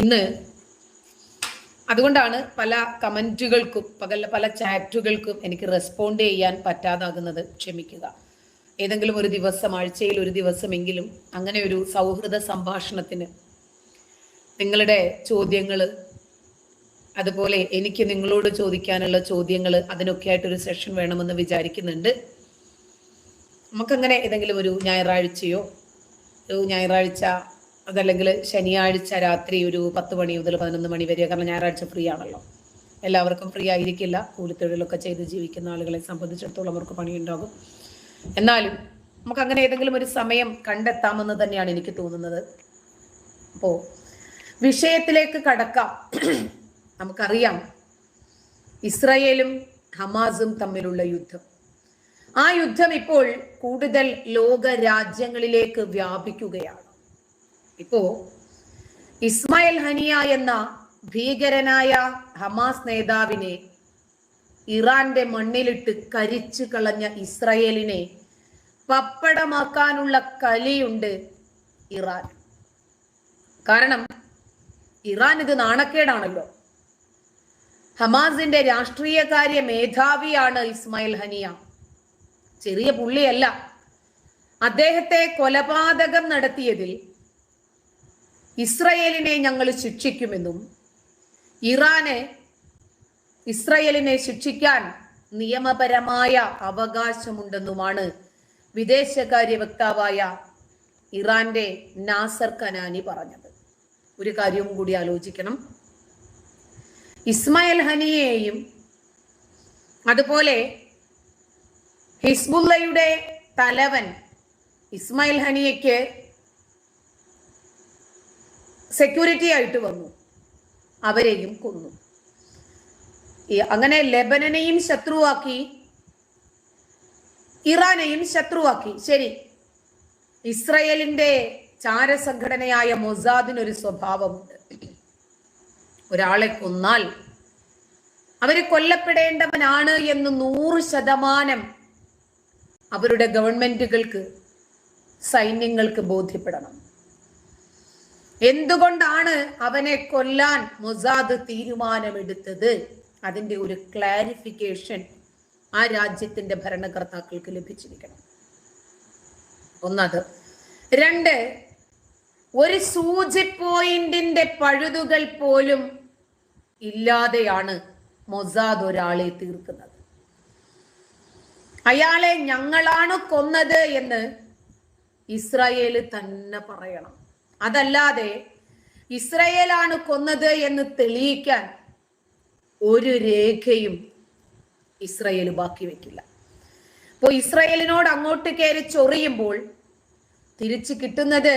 ഇന്ന് അതുകൊണ്ടാണ് പല കമന്റുകൾക്കും പല ചാറ്റുകൾക്കും എനിക്ക് റെസ്പോണ്ട് ചെയ്യാൻ പറ്റാതാകുന്നത്. ക്ഷമിക്കുക. ഏതെങ്കിലും ഒരു ദിവസം, ആഴ്ചയിൽ ഒരു ദിവസമെങ്കിലും അങ്ങനെ ഒരു സൗഹൃദ സംഭാഷണത്തിന് നിങ്ങളുടെ ചോദ്യങ്ങൾ, അതുപോലെ എനിക്ക് നിങ്ങളോട് ചോദിക്കാനുള്ള ചോദ്യങ്ങൾ, അതിനൊക്കെ ആയിട്ടൊരു സെഷൻ വേണമെന്ന് വിചാരിക്കുന്നുണ്ട്. നമുക്കങ്ങനെ ഏതെങ്കിലും ഒരു ഞായറാഴ്ചയോ, ഞായറാഴ്ച അതല്ലെങ്കിൽ ശനിയാഴ്ച രാത്രി ഒരു 10 മണി മുതൽ 11 മണി വരെ, കാരണം ഞായറാഴ്ച ഫ്രീ ആണല്ലോ. എല്ലാവർക്കും ഫ്രീ ആയിരിക്കില്ല. കൂലിത്തൊഴിലൊക്കെ ചെയ്ത് ജീവിക്കുന്ന ആളുകളെ സംബന്ധിച്ചിടത്തോളം അവർക്ക് പണിയുണ്ടാകും. എന്നാലും നമുക്ക് അങ്ങനെ ഏതെങ്കിലും ഒരു സമയം കണ്ടെത്താമെന്ന് തന്നെയാണ് എനിക്ക് തോന്നുന്നത്. അപ്പോൾ വിഷയത്തിലേക്ക് കടക്കാം. നമുക്കറിയാം, ഇസ്രായേലും ഹമാസും തമ്മിലുള്ള യുദ്ധം. ആ യുദ്ധം ഇപ്പോൾ കൂടുതൽ ലോക രാജ്യങ്ങളിലേക്ക് വ്യാപിക്കുകയാണ്. ഇപ്പോ ഇസ്മായിൽ ഹനിയ എന്ന ഭീകരനായ ഹമാസ് നേതാവിനെ ഇറാന്റെ മണ്ണിലിട്ട് കരിച്ചു കളഞ്ഞ ഇസ്രായേലിനെ പപ്പടമാക്കാനുള്ള കലിയുണ്ട് ഇറാൻ. കാരണം ഇറാൻ ഇത് നാണക്കേടാണല്ലോ. ഹമാസിന്റെ രാഷ്ട്രീയകാര്യ മേധാവിയാണ് ഇസ്മായിൽ ഹനിയ. ചെറിയ പുള്ളിയല്ല. അദ്ദേഹത്തെ കൊലപാതകം നടത്തിയതിൽ ഇസ്രായേലിനെ ഞങ്ങൾ ശിക്ഷിക്കുമെന്നും ഇസ്രായേലിനെ ശിക്ഷിക്കാൻ നിയമപരമായ അവകാശമുണ്ടെന്നുമാണ് വിദേശകാര്യ വക്താവായ ഇറാന്റെ നാസർ കനാനി പറഞ്ഞത്. ഒരു കാര്യവും കൂടി ആലോചിക്കണം. ഇസ്മായിൽ ഹനിയെയും അതുപോലെ ഹിസ്ബുള്ളയുടെ തലവൻ ഇസ്മായിൽ ഹനിയയ്ക്ക് സെക്യൂരിറ്റി ആയിട്ട് വന്നു, അവരെയും കൊന്നു. അങ്ങനെ ലെബനനെയും ശത്രുവാക്കി, ഇറാനെയും ശത്രുവാക്കി. ശരി, ഇസ്രായേലിന്റെ ചാരസംഘടനയായ മൊസാദിനൊരു സ്വഭാവമുണ്ട്. ഒരാളെ കൊന്നാൽ അവര് കൊല്ലപ്പെടേണ്ടവനാണ് എന്ന് 100% അവരുടെ ഗവൺമെന്റുകൾക്ക്, സൈന്യങ്ങൾക്ക് ബോധ്യപ്പെടണം. എന്തുകൊണ്ടാണ് അവനെ കൊല്ലാൻ മൊസാദ് തീരുമാനമെടുത്തത്? അതിന്റെ ഒരു ക്ലാരിഫിക്കേഷൻ ആ രാജ്യത്തിന്റെ ഭരണകർത്താക്കൾക്ക് ലഭിച്ചിരിക്കണം. ഒന്നത്. 2, ഒരു സൂചി പോയിന്റിന്റെ പഴുതുകൾ പോലും ഇല്ലാതെയാണ് മൊസാദ് ഒരാളെ തീർക്കുന്നത്. അയാളെ ഞങ്ങളാണ് കൊന്നത് എന്ന് ഇസ്രായേല് തന്നെ പറയണം. അതല്ലാതെ ഇസ്രായേലാണ് കൊന്നത് എന്ന് തെളിയിക്കാൻ ഒരു രേഖയും ഇസ്രായേൽ ബാക്കി വെക്കില്ല. അപ്പോൾ ഇസ്രായേലിനോട് അങ്ങോട്ട് കയറി ചൊറിയുമ്പോൾ തിരിച്ചു കിട്ടുന്നത്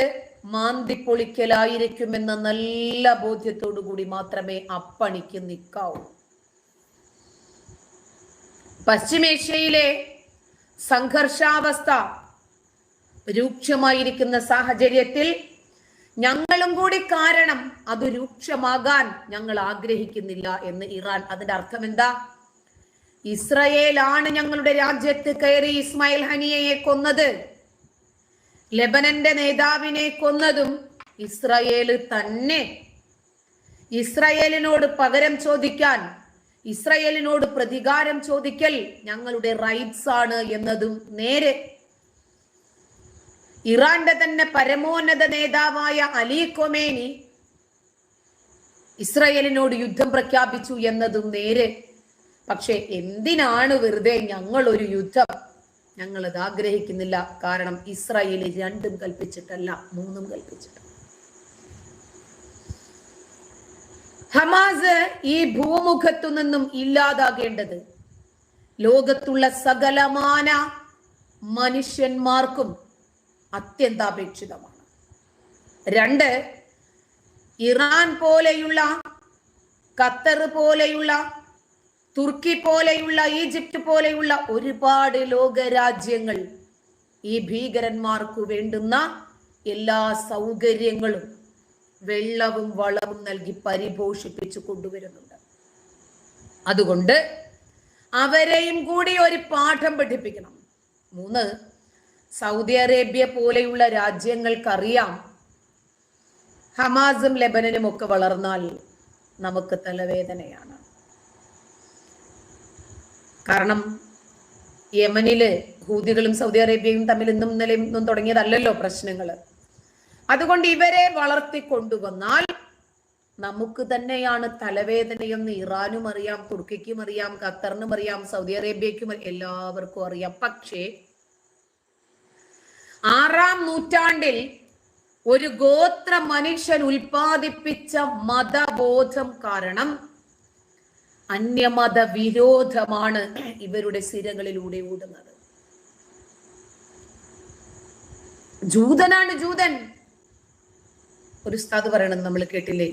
മാന്തിപ്പൊളിക്കലായിരിക്കുമെന്ന നല്ല ബോധ്യത്തോടു കൂടി മാത്രമേ അപ്പണിക്ക് നിൽക്കാവൂ. പശ്ചിമേഷ്യയിലെ സംഘർഷാവസ്ഥ രൂക്ഷമായിരിക്കുന്ന സാഹചര്യത്തിൽ ഞങ്ങളും കൂടി കാരണം അത് രൂക്ഷമാകാൻ ഞങ്ങൾ ആഗ്രഹിക്കുന്നില്ല എന്ന് ഇറാൻ. അതിന്റെ അർത്ഥം എന്താ? ഇസ്രായേലാണ് ഞങ്ങളുടെ രാജ്യത്ത് കയറി ഇസ്മായിൽ ഹനിയയെ കൊന്നത്, ലെബനന്റെ നേതാവിനെ കൊന്നതും ഇസ്രായേല് തന്നെ. ഇസ്രായേലിനോട് പകരം ചോദിക്കാൻ, ഇസ്രായേലിനോട് പ്രതികാരം ചോദിക്കൽ ഞങ്ങളുടെ റൈറ്റ്സ് ആണ് എന്നതും നേരെ. ഇറാന്റെ തന്നെ പരമോന്നത നേതാവായ അലി ഖൊമേനി ഇസ്രായേലിനോട് യുദ്ധം പ്രഖ്യാപിച്ചു എന്നതും നേരെ. പക്ഷെ എന്തിനാണ് വെറുതെ ഞങ്ങൾ ഒരു യുദ്ധം? ഞങ്ങൾ അത് ആഗ്രഹിക്കുന്നില്ല. കാരണം ഇസ്രായേൽ 2 കൽപ്പിച്ചിട്ടല്ല, 3 കൽപ്പിച്ചിട്ട്. ഹമാസ് ഈ ഭൂമുഖത്തു നിന്നും ഇല്ലാതാകേണ്ടത് ലോകത്തുള്ള സകലമാന മനുഷ്യന്മാർക്കും അത്യന്താപേക്ഷിതമാണ്. 2, ഇറാൻ പോലെയുള്ള, ഖത്തർ പോലെയുള്ള, തുർക്കി പോലെയുള്ള, ഈജിപ്റ്റ് പോലെയുള്ള ഒരുപാട് ലോകരാജ്യങ്ങൾ ഈ ഭീകരന്മാർക്ക് വേണ്ടുന്ന എല്ലാ സൗകര്യങ്ങളും വെള്ളവും വളവും നൽകി പരിപോഷിപ്പിച്ചു കൊണ്ടുവരുന്നുണ്ട്. അതുകൊണ്ട് അവരെയും കൂടി ഒരു പാഠം പഠിപ്പിക്കണം. 3, സൗദി അറേബ്യ പോലെയുള്ള രാജ്യങ്ങൾക്കറിയാം ഹമാസും ലെബനനും ഒക്കെ വളർന്നാൽ നമുക്ക് തലവേദനയാണ്. കാരണം യമനില് ഹൂതികളും സൗദി അറേബ്യയും തമ്മിൽ ഇന്നും ഇന്നലെയും ഒന്നും തുടങ്ങിയതല്ലല്ലോ പ്രശ്നങ്ങള്. അതുകൊണ്ട് ഇവരെ വളർത്തിക്കൊണ്ടുവന്നാൽ നമുക്ക് തന്നെയാണ് തലവേദനയെന്ന് ഇറാനും അറിയാം, തുർക്കിക്കും അറിയാം, ഖത്തറിനും അറിയാം, സൗദി അറേബ്യക്കും എല്ലാവർക്കും അറിയാം. പക്ഷേ 6-ാം നൂറ്റാണ്ടിൽ ഒരു ഗോത്ര മനുഷ്യൻ ഉൽപ്പാദിപ്പിച്ച മതബോധം കാരണം അന്യമത വിരോധമാണ് ഇവരുടെ സിരകളിലൂടെ ഓടുന്നത്. ജൂതനാണ് ജൂതൻ. ഒരു ഉസ്താദ് പറയണം, നമ്മൾ കേട്ടില്ലേ,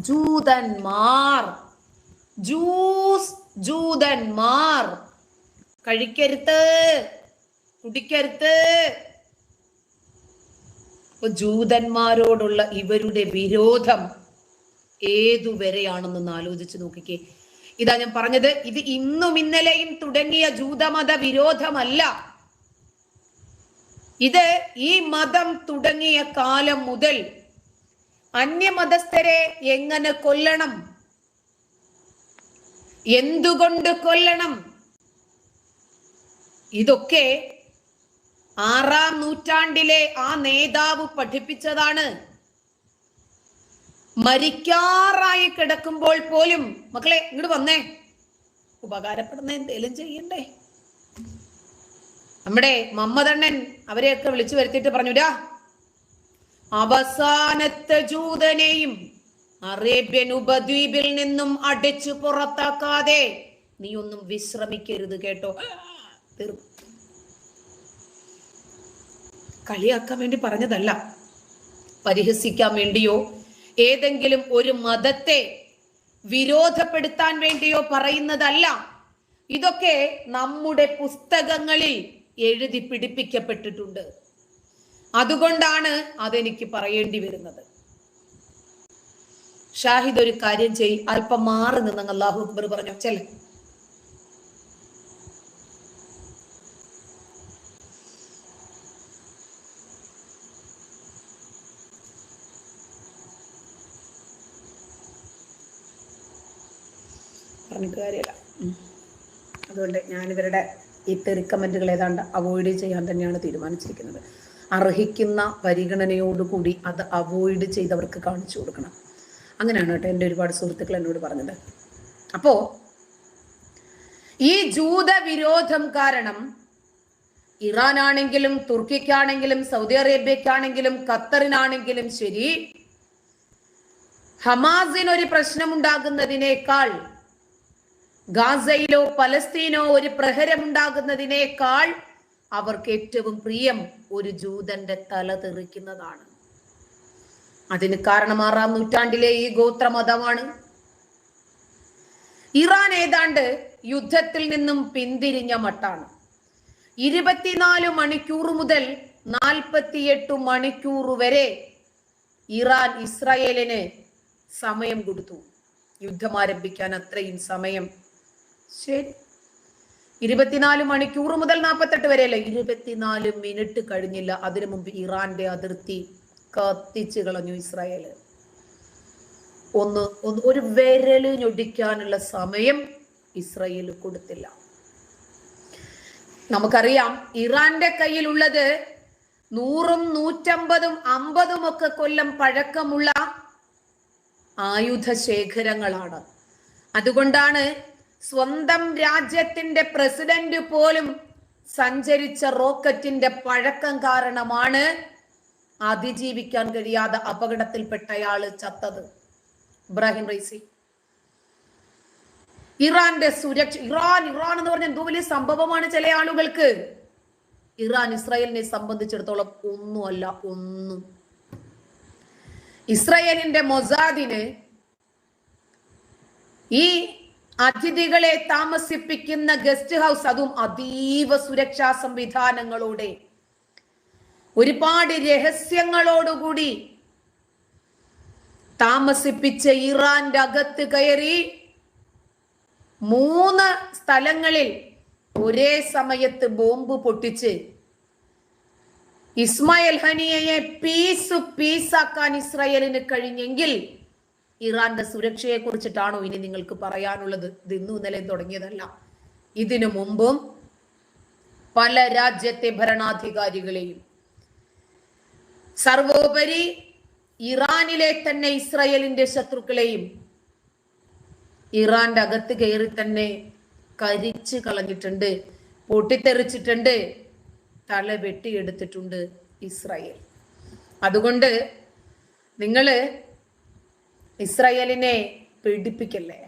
ജൂതന്മാർ, ജൂതന്മാർ കഴിക്കരുത്, കുടിക്കരുത്. ജൂതന്മാരോടുള്ള ഇവരുടെ വിരോധം ഏതുവരെയാണെന്നൊന്ന് ആലോചിച്ച് നോക്കിക്കേ. ഇതാ ഞാൻ പറഞ്ഞത്, ഇത് ഇന്നും ഇന്നലെയും തുടങ്ങിയ ജൂതമത വിരോധമല്ല. ഇത് ഈ മതം തുടങ്ങിയ കാലം മുതൽ അന്യമതസ്ഥരെ എങ്ങനെ കൊല്ലണം, എന്തുകൊണ്ട് കൊല്ലണം, ഇതൊക്കെ 6-ാം നൂറ്റാണ്ടിലെ ആ നേതാവ് പഠിപ്പിച്ചതാണ്. മരിക്കാറായി കിടക്കുമ്പോൾ പോലും, മക്കളെ ഇങ്ങോട്ട് വന്നേ, ഉപകാരപ്പെടുന്ന എന്തേലും ചെയ്യണ്ടേ. നമ്മുടെ മമ്മദണ്ണൻ അവരെയൊക്കെ വിളിച്ചു വരുത്തിയിട്ട് പറഞ്ഞുരാ, അവസാനത്തെ ജൂതനെയും അറേബ്യൻ ഉപദ്വീപിൽ നിന്നും അടിച്ചു പുറത്താക്കാതെ നീ ഒന്നും വിശ്രമിക്കരുത് കേട്ടോ. തീർന്നു. കളിയാക്കാൻ വേണ്ടി പറഞ്ഞതല്ല, പരിഹസിക്കാൻ വേണ്ടിയോ ഏതെങ്കിലും ഒരു മതത്തെ വിരോധപ്പെടുത്താൻ വേണ്ടിയോ പറയുന്നതല്ല. ഇതൊക്കെ നമ്മുടെ പുസ്തകങ്ങളിൽ എഴുതി പിടിപ്പിക്കപ്പെട്ടിട്ടുണ്ട്. അതുകൊണ്ടാണ് അതെനിക്ക് പറയേണ്ടി വരുന്നത്. ഷാഹിദ് ഒരു കാര്യം ചെയ്, അല്പം മാറി നിന്ന് അല്ലാഹു അക്ബർ പറഞ്ഞു. ചെല്ല. പറഞ്ഞിട്ട് കാര്യമില്ല. അതുകൊണ്ട് ഞാനിവരുടെ ഈ തെറിക്കമന്റുകൾ ഏതാണ്ട് അവോയ്ഡ് ചെയ്യാൻ തന്നെയാണ് തീരുമാനിച്ചിരിക്കുന്നത്. അർഹിക്കുന്ന പരിഗണനയോടുകൂടി അത് അവോയ്ഡ് ചെയ്തവർക്ക് കാണിച്ചു കൊടുക്കണം. അങ്ങനെയാണ് കേട്ടോ എൻ്റെ ഒരുപാട് സുഹൃത്തുക്കൾ എന്നോട് പറഞ്ഞത്. അപ്പോ ഈ ജൂത വിരോധം കാരണം ഇറാനാണെങ്കിലും തുർക്കിക്കാണെങ്കിലും സൗദി അറേബ്യക്കാണെങ്കിലും ഖത്തറിനാണെങ്കിലും ശരി, ഹമാസിനൊരു പ്രശ്നമുണ്ടാകുന്നതിനേക്കാൾ, ഗാസയിലോ പലസ്തീനോ ഒരു പ്രഹരമുണ്ടാകുന്നതിനേക്കാൾ അവർക്ക് ഏറ്റവും പ്രിയം ഒരു ജൂതന്റെ തല തെറിക്കുന്നതാണ്. അതിന് കാരണം 6-ാം നൂറ്റാണ്ടിലെ ഈ ഗോത്രമതമാണ്. ഇറാൻ ഏതാണ്ട് യുദ്ധത്തിൽ നിന്നും പിന്തിരിഞ്ഞ മട്ടാണ്. 24 മണിക്കൂർ മുതൽ 48 മണിക്കൂർ വരെ ഇറാൻ ഇസ്രായേലിന് സമയം കൊടുത്തു യുദ്ധം ആരംഭിക്കാൻ. അത്രയും സമയം. ശരി, 24 മണിക്കൂർ മുതൽ 48 വരെയല്ലേ, 24 മിനിറ്റ് കഴിഞ്ഞില്ല. അതിനു മുമ്പ് ഇറാന്റെ അതിർത്തി കത്തിച്ചു കളഞ്ഞു ഇസ്രായേല്. ഒരു വിരല് ഞൊടിക്കാനുള്ള സമയം ഇസ്രായേൽ കൊടുത്തില്ല. നമുക്കറിയാം, ഇറാന്റെ കയ്യിലുള്ളത് 100, 150, 50 ഒക്കെ കൊല്ലം പഴക്കമുള്ള ആയുധ ശേഖരങ്ങളാണ്. അതുകൊണ്ടാണ് സ്വന്തം രാജ്യത്തിന്റെ പ്രസിഡന്റ് പോലും സഞ്ചരിച്ച റോക്കറ്റിന്റെ പഴക്കം കാരണമാണ് അതിജീവിക്കാൻ കഴിയാതെ അപകടത്തിൽപ്പെട്ടയാള് ചത്തത്. Ebrahim Raisi. ഇറാന്റെ സുരക്ഷ, ഇറാൻ എന്ന് പറഞ്ഞ എന്തോ വലിയ സംഭവമാണ് ചില ആളുകൾക്ക്. ഇറാൻ ഇസ്രായേലിനെ സംബന്ധിച്ചിടത്തോളം ഒന്നുമല്ല, ഒന്നും. ഇസ്രായേലിന്റെ മൊസാദിന് ഈ അതിഥികളെ താമസിപ്പിക്കുന്ന ഗസ്റ്റ് ഹൗസ്, അതും അതീവ സുരക്ഷാ സംവിധാനങ്ങളോടെ, ഒരുപാട് രഹസ്യങ്ങളോടുകൂടി താമസിപ്പിച്ച് ഇറാന്റെ അകത്ത് കയറി 3 സ്ഥലങ്ങളിൽ ഒരേ സമയത്ത് ബോംബ് പൊട്ടിച്ച് ഇസ്മായിൽ ഹനിയയെ പീസാക്കാൻ ഇസ്രായേലിന് കഴിഞ്ഞെങ്കിൽ ഇറാന്റെ സുരക്ഷയെ കുറിച്ചിട്ടാണോ ഇനി നിങ്ങൾക്ക് പറയാനുള്ളത്? ഇത് ഇന്നും ഇന്നലെ തുടങ്ങിയതല്ല. ഇതിനു മുമ്പും പല രാജ്യത്തെ ഭരണാധികാരികളെയും, സർവോപരി ഇറാനിലെ തന്നെ ഇസ്രായേലിന്റെ ശത്രുക്കളെയും ഇറാന്റെ അകത്ത് കയറി തന്നെ കരിച്ചു കളഞ്ഞിട്ടുണ്ട്, പൊട്ടിത്തെറിച്ചിട്ടുണ്ട്, തല വെട്ടിയെടുത്തിട്ടുണ്ട് ഇസ്രായേൽ. അതുകൊണ്ട് നിങ്ങള് ഇസ്രായേലിനെ പേടിപ്പിക്കല്ലേ.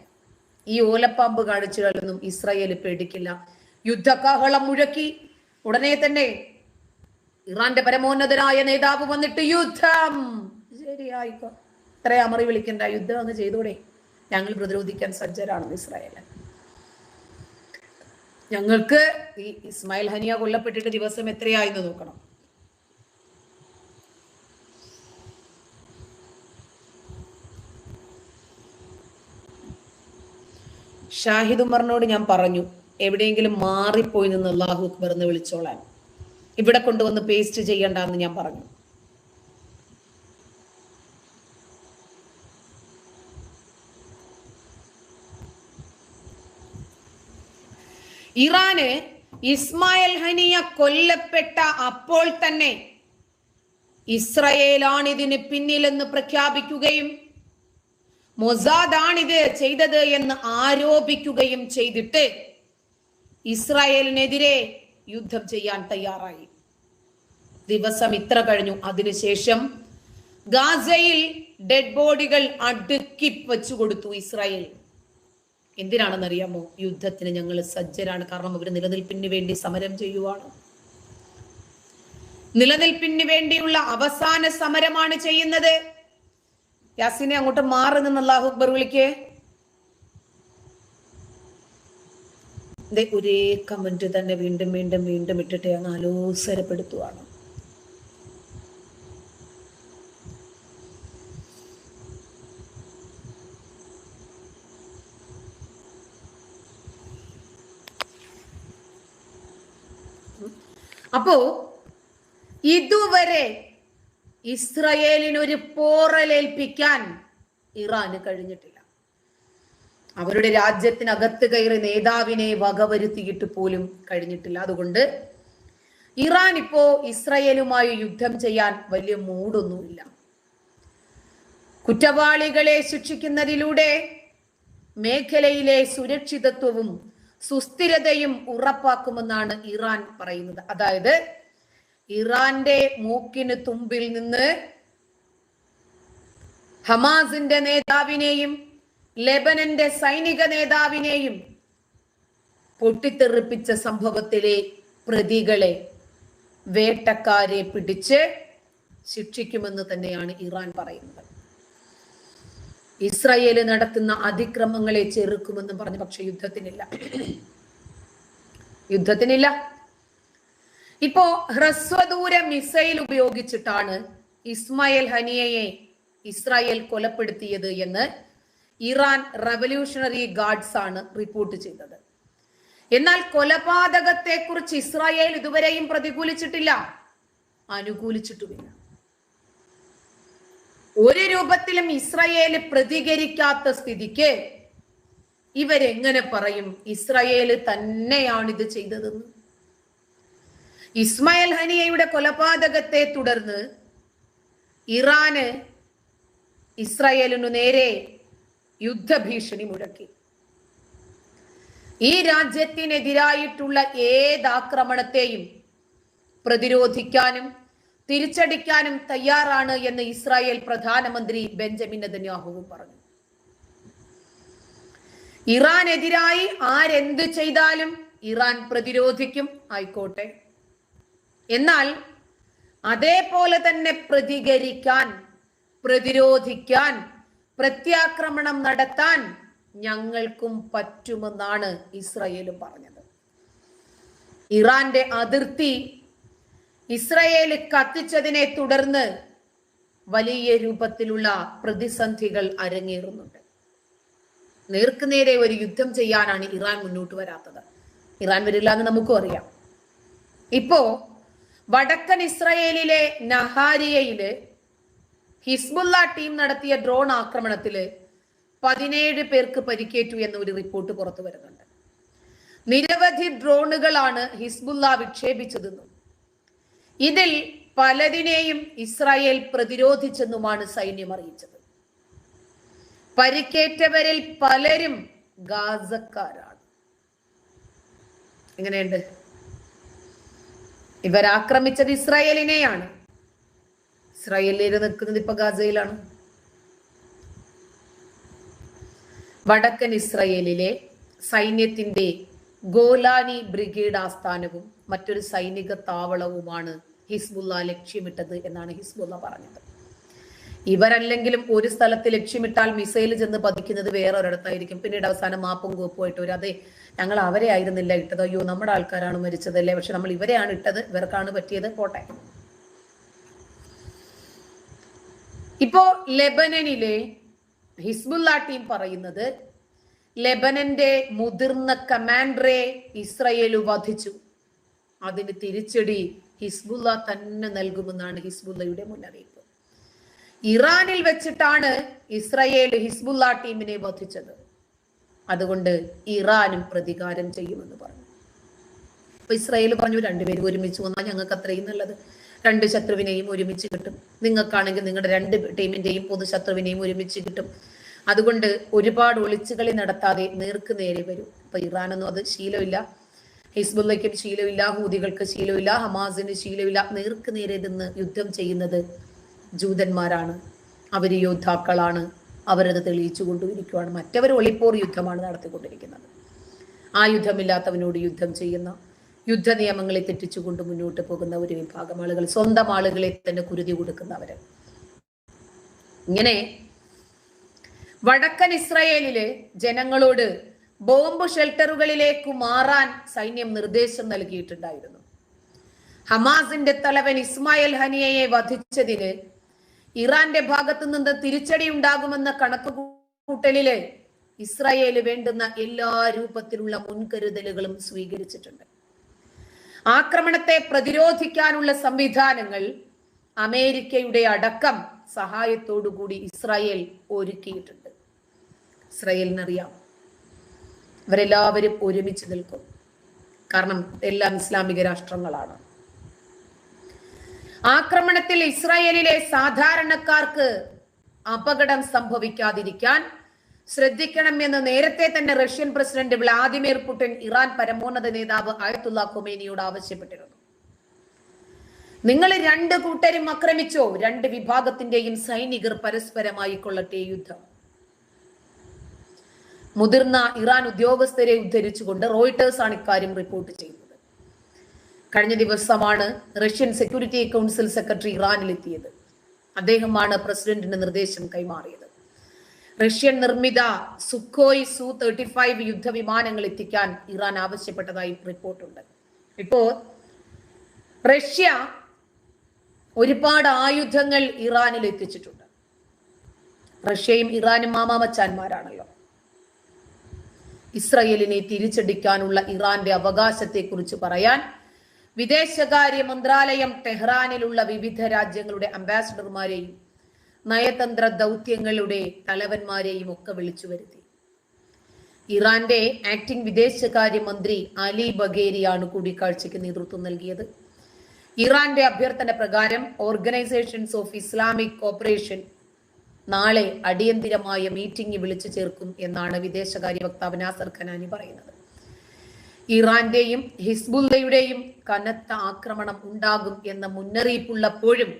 ഈ ഓലപ്പാമ്പ് കാണിച്ചുകളൊന്നും ഇസ്രായേൽ പേടിക്കില്ല. യുദ്ധകാഹളം മുഴക്കി ഉടനെ തന്നെ ഇറാന്റെ പരമോന്നതനായ നേതാവ് വന്നിട്ട് യുദ്ധം ശരിയായിക്കോ, ഇത്ര അമറി വിളിക്കണ്ട, യുദ്ധം അങ്ങ് ചെയ്തോടെ, ഞങ്ങൾ പ്രതിരോധിക്കാൻ സജ്ജരാണ് ഇസ്രായേൽ. ഞങ്ങൾക്ക് ഈ ഇസ്മായിൽ ഹനിയ കൊല്ലപ്പെട്ടിട്ട് ദിവസം എത്രയായെന്ന് നോക്കണം. ഷാഹിദ് ഉമറിനോട് ഞാൻ പറഞ്ഞു, എവിടെയെങ്കിലും മാറിപ്പോയി നിന്ന് അല്ലാഹു അക്ബർ എന്ന് വിളിച്ചോളാൻ, ഇവിടെ കൊണ്ടുവന്ന് പേസ്റ്റ് ചെയ്യണ്ടെന്ന് ഞാൻ പറഞ്ഞു. ഇറാന് ഇസ്മായിൽ ഹനിയ കൊല്ലപ്പെട്ട അപ്പോൾ തന്നെ ഇസ്രായേലാണ് ഇതിന് പിന്നിലെന്ന് പ്രഖ്യാപിക്കുകയും മൊസാദാണിത് ചെയ്തത് എന്ന് ആരോപിക്കുകയും ചെയ്തിട്ട് ഇസ്രായേലിനെതിരെ യുദ്ധം ചെയ്യാൻ തയ്യാറായി. ദിവസം ഇത്ര കഴിഞ്ഞു. അതിനുശേഷം ഗാസയിൽ ഡെഡ് ബോഡികൾ അടുക്കി വെച്ചു കൊടുത്തു ഇസ്രായേൽ. എന്തിനാണെന്നറിയാമോ? യുദ്ധത്തിന് ഞങ്ങൾ സജ്ജരാണ്. കാരണം അവർ നിലനിൽപ്പിന് വേണ്ടി സമരം ചെയ്യുവാണ്. നിലനിൽപ്പിന് വേണ്ടിയുള്ള അവസാന സമരമാണ് ചെയ്യുന്നത്. യാസിനെ അങ്ങോട്ട് മാറി നിന്ന് അല്ലാഹു അക്ബർ വിളിക്കേ. ഒരേ കമന്റ് തന്നെ വീണ്ടും വീണ്ടും വീണ്ടും ഇട്ടിട്ട് അങ്ങ് ആലോസരപ്പെടുത്തുവാണ്. അപ്പോ ഇതുവരെ ഇസ്രായേലിനൊരു പോറലേൽപ്പിക്കാൻ ഇറാന് കഴിഞ്ഞിട്ടില്ല. അവരുടെ രാജ്യത്തിനകത്ത് കയറി നേതാവിനെ വകവരുത്തിയിട്ട് പോലും കഴിഞ്ഞിട്ടില്ല. അതുകൊണ്ട് ഇറാൻ ഇപ്പോ ഇസ്രായേലുമായി യുദ്ധം ചെയ്യാൻ വലിയ മൂടൊന്നുമില്ല. കുറ്റവാളികളെ ശിക്ഷിക്കുന്നതിലൂടെ മേഖലയിലെ സുരക്ഷിതത്വവും സുസ്ഥിരതയും ഉറപ്പാക്കുമെന്നാണ് ഇറാൻ പറയുന്നത്. അതായത് ഇറാന്റെ മൂക്കിന് തുമ്പിൽ നിന്ന് ഹമാസിന്റെ നേതാവിനെയും ലെബനന്റെ സൈനിക നേതാവിനെയും പൊട്ടിത്തെറിപ്പിച്ച സംഭവത്തിലെ പ്രതികളെ, വേട്ടക്കാരെ പിടിച്ച് ശിക്ഷിക്കുമെന്ന് തന്നെയാണ് ഇറാൻ പറയുന്നത്. ഇസ്രായേല് നടത്തുന്ന അതിക്രമങ്ങളെ ചെറുക്കുമെന്നും പറഞ്ഞു. പക്ഷെ യുദ്ധത്തിനില്ല. ഇപ്പോ ഹ്രസ്വദൂര മിസൈൽ ഉപയോഗിച്ചിട്ടാണ് ഇസ്മായിൽ ഹനിയയെ ഇസ്രായേൽ കൊലപ്പെടുത്തിയത് എന്ന് ഇറാൻ റവല്യൂഷണറി ഗാർഡ്സ് ആണ് റിപ്പോർട്ട് ചെയ്തത്. എന്നാൽ കൊലപാതകത്തെ കുറിച്ച് ഇസ്രായേൽ ഇതുവരെയും പ്രതികൂലിച്ചിട്ടില്ല, അനുകൂലിച്ചിട്ടുമില്ല. ഒരു രൂപത്തിലും ഇസ്രായേൽ പ്രതികരിക്കാത്ത സ്ഥിതിക്ക് ഇവരെങ്ങനെ പറയും ഇസ്രായേൽ തന്നെയാണിത് ചെയ്തതെന്ന്? ഇസ്മായിൽ ഹനിയയുടെ കൊലപാതകത്തെ തുടർന്ന് ഇറാന് ഇസ്രായേലിനു നേരെ യുദ്ധഭീഷണി മുഴക്കി. ഈ രാജ്യത്തിനെതിരായിട്ടുള്ള ഏതാക്രമണത്തെയും പ്രതിരോധിക്കാനും തിരിച്ചടിക്കാനും തയ്യാറാണ് എന്ന് ഇസ്രായേൽ പ്രധാനമന്ത്രി ബെഞ്ചമിൻ നെതന്യാഹുവും പറഞ്ഞു. ഇറാനെതിരായി ആരെന്ത് ചെയ്താലും ഇറാൻ പ്രതിരോധിക്കും, ആയിക്കോട്ടെ. എന്നാൽ അതേപോലെ തന്നെ പ്രതികരിക്കാൻ, പ്രതിരോധിക്കാൻ, പ്രത്യാക്രമണം നടത്താൻ ഞങ്ങൾക്കും പറ്റുമെന്നാണ് ഇസ്രായേലും പറഞ്ഞത്. ഇറാന്റെ അതിർത്തി ഇസ്രായേൽ കത്തിച്ചതിനെ തുടർന്ന് വലിയ രൂപത്തിലുള്ള പ്രതിസന്ധികൾ അരങ്ങേറുന്നുണ്ട്. നേർക്കുനേരെ ഒരു യുദ്ധം ചെയ്യാനാണ് ഇറാൻ മുന്നോട്ട് വരാത്തത്. ഇറാൻ വരില്ല എന്ന് നമുക്കും അറിയാം. ഇപ്പോ വടക്കൻ ഇസ്രയേലിലെ നഹാരിയയില് ഹിസ്ബുള്ള ടീം നടത്തിയ ഡ്രോൺ ആക്രമണത്തില് 17 പേർക്ക് പരിക്കേറ്റു എന്നൊരു റിപ്പോർട്ട് പുറത്തു വരുന്നുണ്ട്. നിരവധി ഡ്രോണുകളാണ് ഹിസ്ബുള്ള വിക്ഷേപിച്ചതെന്നും ഇതിൽ പലതിനെയും ഇസ്രായേൽ പ്രതിരോധിച്ചെന്നുമാണ് സൈന്യം അറിയിച്ചത്. പരിക്കേറ്റവരിൽ പലരും ഗാസക്കാരാണ്. എങ്ങനെയുണ്ട്? ഇവരാക്രമിച്ചത് ഇസ്രായേലിനെയാണ്. ഇസ്രായേലിൽ നിൽക്കുന്നത് ഇപ്പൊ ഗാസയിലാണ്. വടക്കൻ ഇസ്രായേലിലെ സൈന്യത്തിന്റെ ഗോലാനി ബ്രിഗേഡ് ആസ്ഥാനവും മറ്റൊരു സൈനിക താവളവുമാണ് ഹിസ്ബുള്ള ലക്ഷ്യമിട്ടത് എന്നാണ് ഹിസ്ബുള്ള പറഞ്ഞത്. ഇവരല്ലെങ്കിലും ഒരു സ്ഥലത്ത് ലക്ഷ്യമിട്ടാൽ മിസൈൽ ചെന്ന് പതിക്കുന്നത് വേറൊരിടത്തായിരിക്കും. പിന്നീട് അവസാനം മാപ്പും കോപ്പുമായിട്ട് വരും. അതെ, ഞങ്ങൾ അവരെ ആയിരുന്നില്ല ഇട്ടത്, അയ്യോ നമ്മുടെ ആൾക്കാരാണ് മരിച്ചതല്ലേ, പക്ഷെ നമ്മൾ ഇവരെയാണ് ഇട്ടത്, ഇവർക്കാണ് പറ്റിയത്, പോട്ടെ. ഇപ്പോ ലെബനനിലെ ഹിസ്ബുള്ള ടീം പറയുന്നത് ലെബനന്റെ മുതിർന്ന കമാൻഡറെ ഇസ്രയേൽ വധിച്ചു, അതിന് തിരിച്ചടി ഹിസ്ബുള്ള തന്നെ നൽകുമെന്നാണ് ഹിസ്ബുള്ളയുടെ മുന്നറിയിപ്പ്. ഇറാനിൽ വെച്ചിട്ടാണ് ഇസ്രയേൽ ഹിസ്ബുള്ള ടീമിനെ വധിച്ചത്, അതുകൊണ്ട് ഇറാനും പ്രതികാരം ചെയ്യുമെന്ന് പറഞ്ഞു. അപ്പൊ ഇസ്രയേൽ പറഞ്ഞു, രണ്ടുപേരും ഒരുമിച്ച് വന്നാൽ ഞങ്ങൾക്ക് അത്രയും നല്ലത്, 2 ശത്രുവിനെയും ഒരുമിച്ച് കിട്ടും, നിങ്ങൾക്കാണെങ്കിൽ നിങ്ങളുടെ 2 ടീമിന്റെയും പൊതു ശത്രുവിനെയും ഒരുമിച്ച് കിട്ടും, അതുകൊണ്ട് ഒരുപാട് ഒളിച്ചുകളി നടത്താതെ നേർക്ക് നേരെ വരും. അപ്പൊ ഇറാനൊന്നും അത് ശീലമില്ല, ഹിസ്ബുള്ളയ്ക്കും ശീലമില്ല, ഹൂതികൾക്ക് ശീലമില്ല, ഹമാസിന് ശീലമില്ല. നേർക്ക് നേരെ നിന്ന് യുദ്ധം ചെയ്യുന്നത് ജൂതന്മാരാണ്, അവര് യോദ്ധാക്കളാണ്, അവരത് തെളിയിച്ചു കൊണ്ടിരിക്കുകയാണ്. മറ്റവർ ഒളിപ്പോർ യുദ്ധമാണ് നടത്തിക്കൊണ്ടിരിക്കുന്നത്. ആ യുദ്ധമില്ലാത്തവനോട് യുദ്ധം ചെയ്യുന്ന, യുദ്ധ നിയമങ്ങളെ തെറ്റിച്ചുകൊണ്ട് മുന്നോട്ട് പോകുന്ന ഒരു വിഭാഗം ആളുകൾ, സ്വന്തം ആളുകളെ തന്നെ കുരുതി കൊടുക്കുന്നവര്. ഇങ്ങനെ വടക്കൻ ഇസ്രയേലില് ജനങ്ങളോട് ബോംബ് ഷെൽട്ടറുകളിലേക്ക് മാറാൻ സൈന്യം നിർദ്ദേശം നൽകിയിട്ടുണ്ടായിരുന്നു. ഹമാസിന്റെ തലവൻ ഇസ്മായിൽ ഹനിയയെ വധിച്ചതിന് ഇറാന്റെ ഭാഗത്തു നിന്ന് തിരിച്ചടി ഉണ്ടാകുമെന്ന കണക്കുകൂട്ടലില് ഇസ്രായേല് വേണ്ടുന്ന എല്ലാ രൂപത്തിലുള്ള മുൻകരുതലുകളും സ്വീകരിച്ചിട്ടുണ്ട്. ആക്രമണത്തെ പ്രതിരോധിക്കാനുള്ള സംവിധാനങ്ങൾ അമേരിക്കയുടെ അടക്കം സഹായത്തോടുകൂടി ഇസ്രായേൽ ഒരുക്കിയിട്ടുണ്ട്. ഇസ്രായേലിനറിയാം ഇവരെല്ലാവരും ഒരുമിച്ച് നിൽക്കും, കാരണം എല്ലാം ഇസ്ലാമിക രാഷ്ട്രങ്ങളാണ്. ആക്രമണത്തിൽ ഇസ്രായേലിലെ സാധാരണക്കാർക്ക് അപകടം സംഭവിക്കാതിരിക്കാൻ ശ്രദ്ധിക്കണമെന്ന് നേരത്തെ തന്നെ Russian president Vladimir Putin Iran പരമോന്നത നേതാവ് അയത്തുള്ള ഖൊമേനിയോട് ആവശ്യപ്പെട്ടിരുന്നു. നിങ്ങൾ 2 കൂട്ടരും ആക്രമിച്ചോ, 2 വിഭാഗത്തിന്റെയും സൈനികർ പരസ്പരമായി കൊള്ളട്ടെ യുദ്ധം. മുതിർന്ന ഇറാൻ ഉദ്യോഗസ്ഥരെ ഉദ്ധരിച്ചുകൊണ്ട് റോയിട്ടേഴ്സ് ആണ് ഇക്കാര്യം റിപ്പോർട്ട് ചെയ്യുന്നത്. കഴിഞ്ഞ ദിവസമാണ് റഷ്യൻ സെക്യൂരിറ്റി കൗൺസിൽ സെക്രട്ടറി ഇറാനിലെത്തിയത്. അദ്ദേഹമാണ് പ്രസിഡന്റിന് നിർദ്ദേശം കൈമാറിയത്. റഷ്യൻ നിർമ്മിത സുഖോയ് Su-35 യുദ്ധവിമാനങ്ങൾ എത്തിക്കാൻ ഇറാൻ ആവശ്യപ്പെട്ടതായി റിപ്പോർട്ടുണ്ട്. ഇപ്പോ റഷ്യ ഒരുപാട് ആയുധങ്ങൾ ഇറാനിൽ എത്തിച്ചിട്ടുണ്ട്. റഷ്യയും ഇറാനും മാമാമച്ചാന്മാരാണല്ലോ. ഇസ്രയേലിനെ തിരിച്ചടിക്കാനുള്ള ഇറാന്റെ അവകാശത്തെ കുറിച്ച് പറയാൻ വിദേശകാര്യ മന്ത്രാലയം ടെഹ്റാനിലുള്ള വിവിധ രാജ്യങ്ങളുടെ അംബാസിഡർമാരെയും നയതന്ത്ര ദൗത്യങ്ങളുടെ തലവന്മാരെയും ഒക്കെ വിളിച്ചു വരുത്തി. ഇറാന്റെ ആക്ടിംഗ് വിദേശകാര്യ മന്ത്രി അലി ബഗേരിയാണ് കൂടിക്കാഴ്ചയ്ക്ക് നേതൃത്വം നൽകിയത്. ഇറാന്റെ അഭ്യർത്ഥന പ്രകാരം ഓർഗനൈസേഷൻസ് ഓഫ് ഇസ്ലാമിക് കോപ്പറേഷൻ നാളെ അടിയന്തിരമായ മീറ്റിംഗ് വിളിച്ചു ചേർക്കും എന്നാണ് വിദേശകാര്യ വക്താവ് നാസർ ഖനാനി പറയുന്നത്. ഇറാന്റെയും ഹിസ്ബുള്ളയുടെയും കനത്ത ആക്രമണം ഉണ്ടാകും എന്ന മുന്നറിയിപ്പുള്ളപ്പോഴും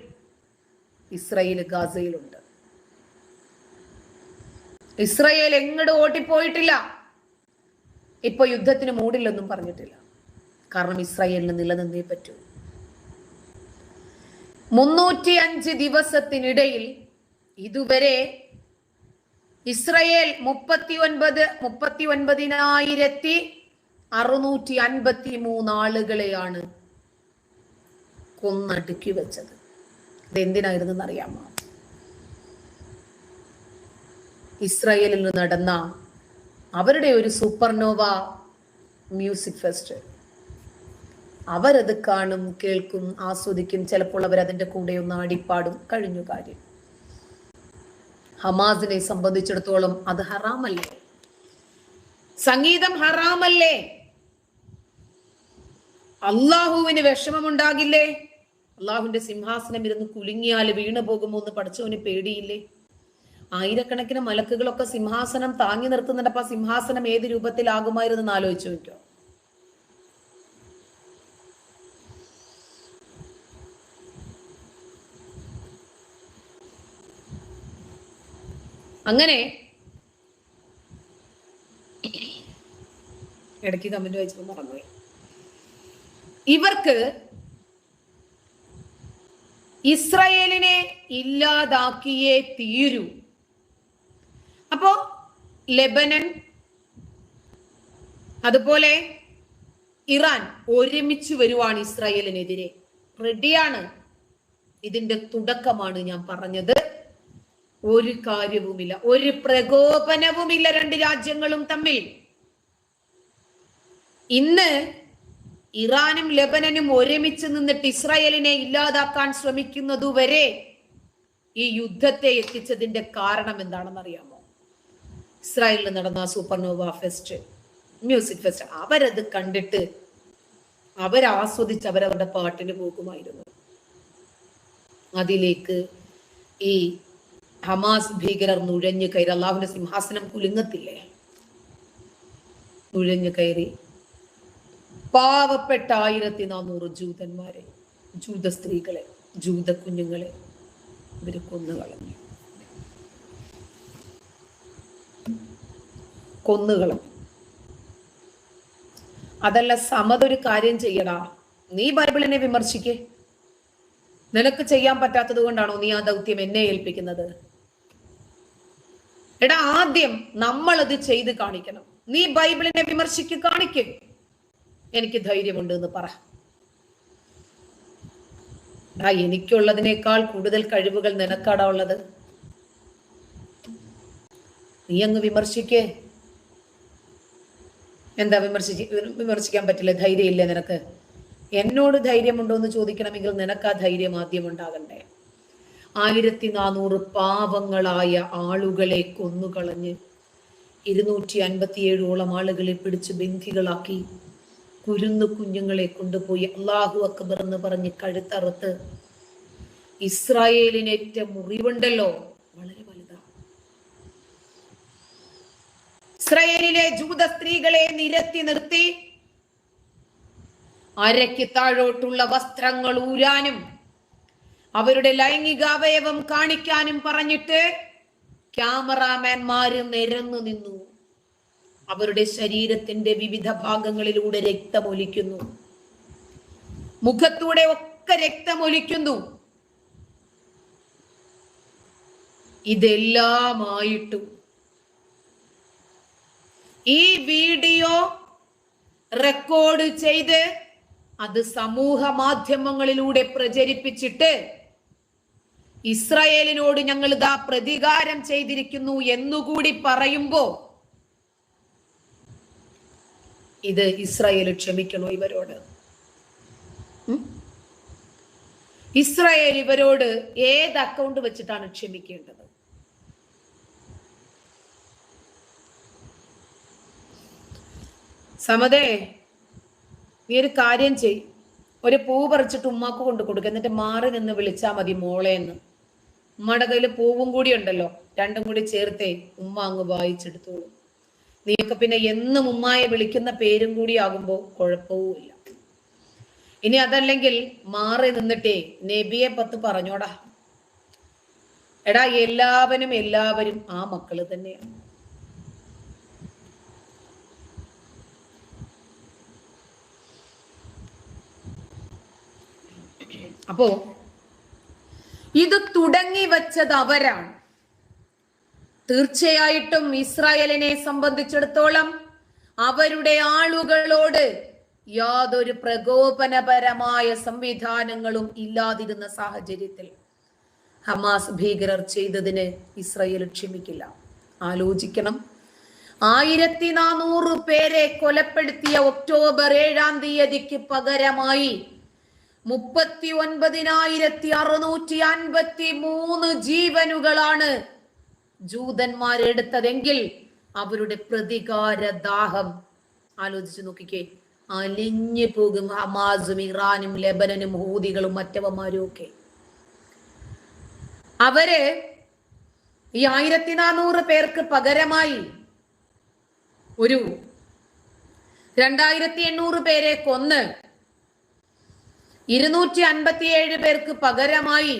ഇസ്രായേൽ ഗാസയിലുണ്ട്. ഇസ്രായേൽ എങ്ങോട്ട് ഓട്ടിപ്പോയിട്ടില്ല. ഇപ്പൊ യുദ്ധത്തിന് മൂടില്ലെന്നും പറഞ്ഞിട്ടില്ല. കാരണം ഇസ്രായേലിന് നിലനിന്നേ പറ്റൂ. 305 ദിവസത്തിനിടയിൽ ഇതുവരെ ഇസ്രായേൽ 39,653 ആളുകളെയാണ് കൊന്നടുക്കി വെച്ചത്. ഇതെന്തിനായിരുന്നെന്ന് അറിയാമോ? ഇസ്രായേലിൽ നടന്ന അവരുടെ ഒരു സൂപ്പർനോവ മ്യൂസിക് ഫെസ്റ്റ്. അവരത് കാണും, കേൾക്കും, ആസ്വദിക്കും. ചിലപ്പോൾ അവരതിൻ്റെ കൂടെ ഒന്ന് ആടിപ്പാടും. കഴിഞ്ഞു കാര്യം. ഹമാസിനെ സംബന്ധിച്ചിടത്തോളം അത് ഹറാമല്ലേ? സംഗീതം ഹറാമല്ലേ? അള്ളാഹുവിന് വിഷമമുണ്ടാകില്ലേ? അള്ളാഹുവിന്റെ സിംഹാസനം ഇരുന്ന് കുലുങ്ങിയാൽ വീണു പോകുമോ എന്ന് പഠിച്ചവന് പേടിയില്ലേ? ആയിരക്കണക്കിന് മലക്കുകളൊക്കെ സിംഹാസനം താങ്ങി നിർത്തുന്നുണ്ട്. അപ്പൊ സിംഹാസനം ഏത് രൂപത്തിലാകുമായിരുന്നു ആലോചിച്ചു നോക്കോ? അങ്ങനെ ഇടയ്ക്ക് കമന്റ് വായിച്ചപ്പോൾ മറന്നുപോയി. ഇവർക്ക് ഇസ്രായേലിനെ ഇല്ലാതാക്കിയേ തീരൂ. അപ്പോ ലെബനൻ അതുപോലെ ഇറാൻ ഒരുമിച്ച് വരുവാണ് ഇസ്രായേലിനെതിരെ. റെഡിയാണ്. ഇതിന്റെ തുടക്കമാണ് ഞാൻ പറഞ്ഞത്. ഒരു കാര്യവുമില്ല, ഒരു പ്രകോപനവുമില്ല രണ്ട് രാജ്യങ്ങളും തമ്മിൽ. ഇന്ന് ഇറാനും ലെബനനും ഒരുമിച്ച് നിന്നിട്ട് ഇസ്രായേലിനെ ഇല്ലാതാക്കാൻ ശ്രമിക്കുന്നതുവരെ ഈ യുദ്ധത്തെ എത്തിച്ചതിന്റെ കാരണം എന്താണെന്ന് അറിയാമോ? ഇസ്രായേലിൽ നടന്ന സൂപ്പർനോവ ഫെസ്റ്റ്, മ്യൂസിക് ഫെസ്റ്റ്, അവരത് കണ്ടിട്ട് അവരാസ്വദിച്ച് അവരവരുടെ പാട്ടിന് പോകുമായിരുന്നു. അതിലേക്ക് ഈ ഹമാസ് ഭീകരർ നുഴഞ്ഞു കയറി. അള്ളാഹുവിന്റെ സിംഹാസനം കുലുങ്ങത്തില്ലേ? നുഴഞ്ഞു കയറി പാവപ്പെട്ട 1400 ജൂതന്മാരെ, ജൂത സ്ത്രീകളെ, ജൂത കുഞ്ഞുങ്ങളെ ഇവര് കൊന്നുകളഞ്ഞു. അതല്ല, സമതൊരു കാര്യം ചെയ്യടാ. നീ ബൈബിളിനെ വിമർശിക്കേ. നിനക്ക് ചെയ്യാൻ പറ്റാത്തത് കൊണ്ടാണോ നീ ആ ദൗത്യം എന്നെ ഏൽപ്പിക്കുന്നത്? എടാ, ആദ്യം നമ്മളത് ചെയ്ത് കാണിക്കണം. നീ ബൈബിളിനെ വിമർശിക്ക്, കാണിക്കും. എനിക്ക് ധൈര്യമുണ്ട് എന്ന് പറ. എനിക്കുള്ളതിനേക്കാൾ കൂടുതൽ കഴിവുകൾ നിനക്കാടാ ഉള്ളത്. നീ അങ്ങ് വിമർശിക്കേ. എന്താ വിമർശിക്കാൻ പറ്റില്ല? ധൈര്യമില്ലേ നിനക്ക്? എന്നോട് ധൈര്യമുണ്ടോ എന്ന് ചോദിക്കണമെങ്കിൽ നിനക്ക് ആ ധൈര്യം ആദ്യം ഉണ്ടാകണ്ടേ. 1400 പാവങ്ങളായ ആളുകളെ കൊന്നുകളഞ്ഞ് 257ഓളം ആളുകളെ പിടിച്ച് ബന്ധികളാക്കി കുരുന്നു കുഞ്ഞുങ്ങളെ കൊണ്ടുപോയി അല്ലാഹു അക്ബർ എന്ന് പറഞ്ഞ് കഴുത്തറുത്ത് ഇസ്രായേലിനേറ്റ മുറിവുണ്ടല്ലോ വളരെ വലുതാണ്. ഇസ്രായേലിലെ ജൂത സ്ത്രീകളെ നിരത്തി നിർത്തി അരയ്ക്ക് താഴോട്ടുള്ള വസ്ത്രങ്ങൾ ഊരാനും അവരുടെ ലൈംഗികാവയവം കാണിക്കാനും പറഞ്ഞിട്ട് ക്യാമറാമാൻമാര് നിരന്നു നിന്നു. അവരുടെ ശരീരത്തിന്റെ വിവിധ ഭാഗങ്ങളിലൂടെ രക്തമൊലിക്കുന്നു, മുഖത്തൂടെ ഒക്കെ രക്തമൊലിക്കുന്നു. ഇതെല്ലാമായിട്ടും ഈ വീഡിയോ റെക്കോർഡ് ചെയ്ത് അത് സമൂഹ മാധ്യമങ്ങളിലൂടെ പ്രചരിപ്പിച്ചിട്ട് ഇസ്രായേലിനോട് ഞങ്ങൾ ഇതാ പ്രതികാരം ചെയ്തിരിക്കുന്നു എന്നുകൂടി പറയുമ്പോ ഇത് ഇസ്രായേൽ ക്ഷമിക്കണോ ഇവരോട്? ഇസ്രായേൽ ഇവരോട് ഏത് അക്കൗണ്ട് വെച്ചിട്ടാണ് ക്ഷമിക്കേണ്ടത്? സമതേ, നീ ഒരു കാര്യം ചെയ്. ഒരു പൂ പറിച്ചിട്ട് ഉമ്മാക്ക് കൊണ്ട് കൊടുക്കുക. എന്നിട്ട് മാറി നിന്ന് വിളിച്ചാൽ മതി മോളേന്ന്. ഉമ്മയുടെ കയ്യിൽ പൂവും കൂടി ഉണ്ടല്ലോ, രണ്ടും കൂടി ചേർത്തേ ഉമ്മ അങ്ങ് വായിച്ചെടുത്തോളൂ. നീയൊക്കെ പിന്നെ എന്നും ഉമ്മായെ വിളിക്കുന്ന പേരും കൂടി ആകുമ്പോ കുഴപ്പവുമില്ല. ഇനി അതല്ലെങ്കിൽ മാറി നിന്നിട്ടേ നബിയെ പത്ത് പറഞ്ഞോടാ. എടാ, എല്ലാവരും ആ മക്കള് തന്നെയാണ്. അപ്പോ ഇത് തുടങ്ങി വെച്ചത് അവരാണ്. തീർച്ചയായിട്ടും ഇസ്രായേലിനെ സംബന്ധിച്ചിടത്തോളം അവരുടെ ആളുകളോട് യാതൊരു പ്രകോപനപരമായ സംവിധാനങ്ങളും ഇല്ലാതിരുന്ന സാഹചര്യത്തിൽ ഹമാസ് ഭീകരർ ചെയ്തതിന് ഇസ്രായേൽ ക്ഷമിക്കില്ല. ആലോചിക്കണം. 1400 പേരെ കൊലപ്പെടുത്തിയ ഒക്ടോബർ 7-ാം തീയതിക്ക് പകരമായി 39,653 ജീവനുകളാണ് ജൂതന്മാരെടുത്തതെങ്കിൽ അവരുടെ പ്രതികാര ദാഹം ആലോചിച്ച് നോക്കിക്കേ. അലിഞ്ഞു പോകും ഹമാസും ഇറാനും ലെബനനും ഹൂതികളും മറ്റവന്മാരും ഒക്കെ. അവര് ഈ 1400 പേർക്ക് പകരമായി ഒരു 2800 പേരെ കൊന്ന് 257 പേർക്ക് പകരമായി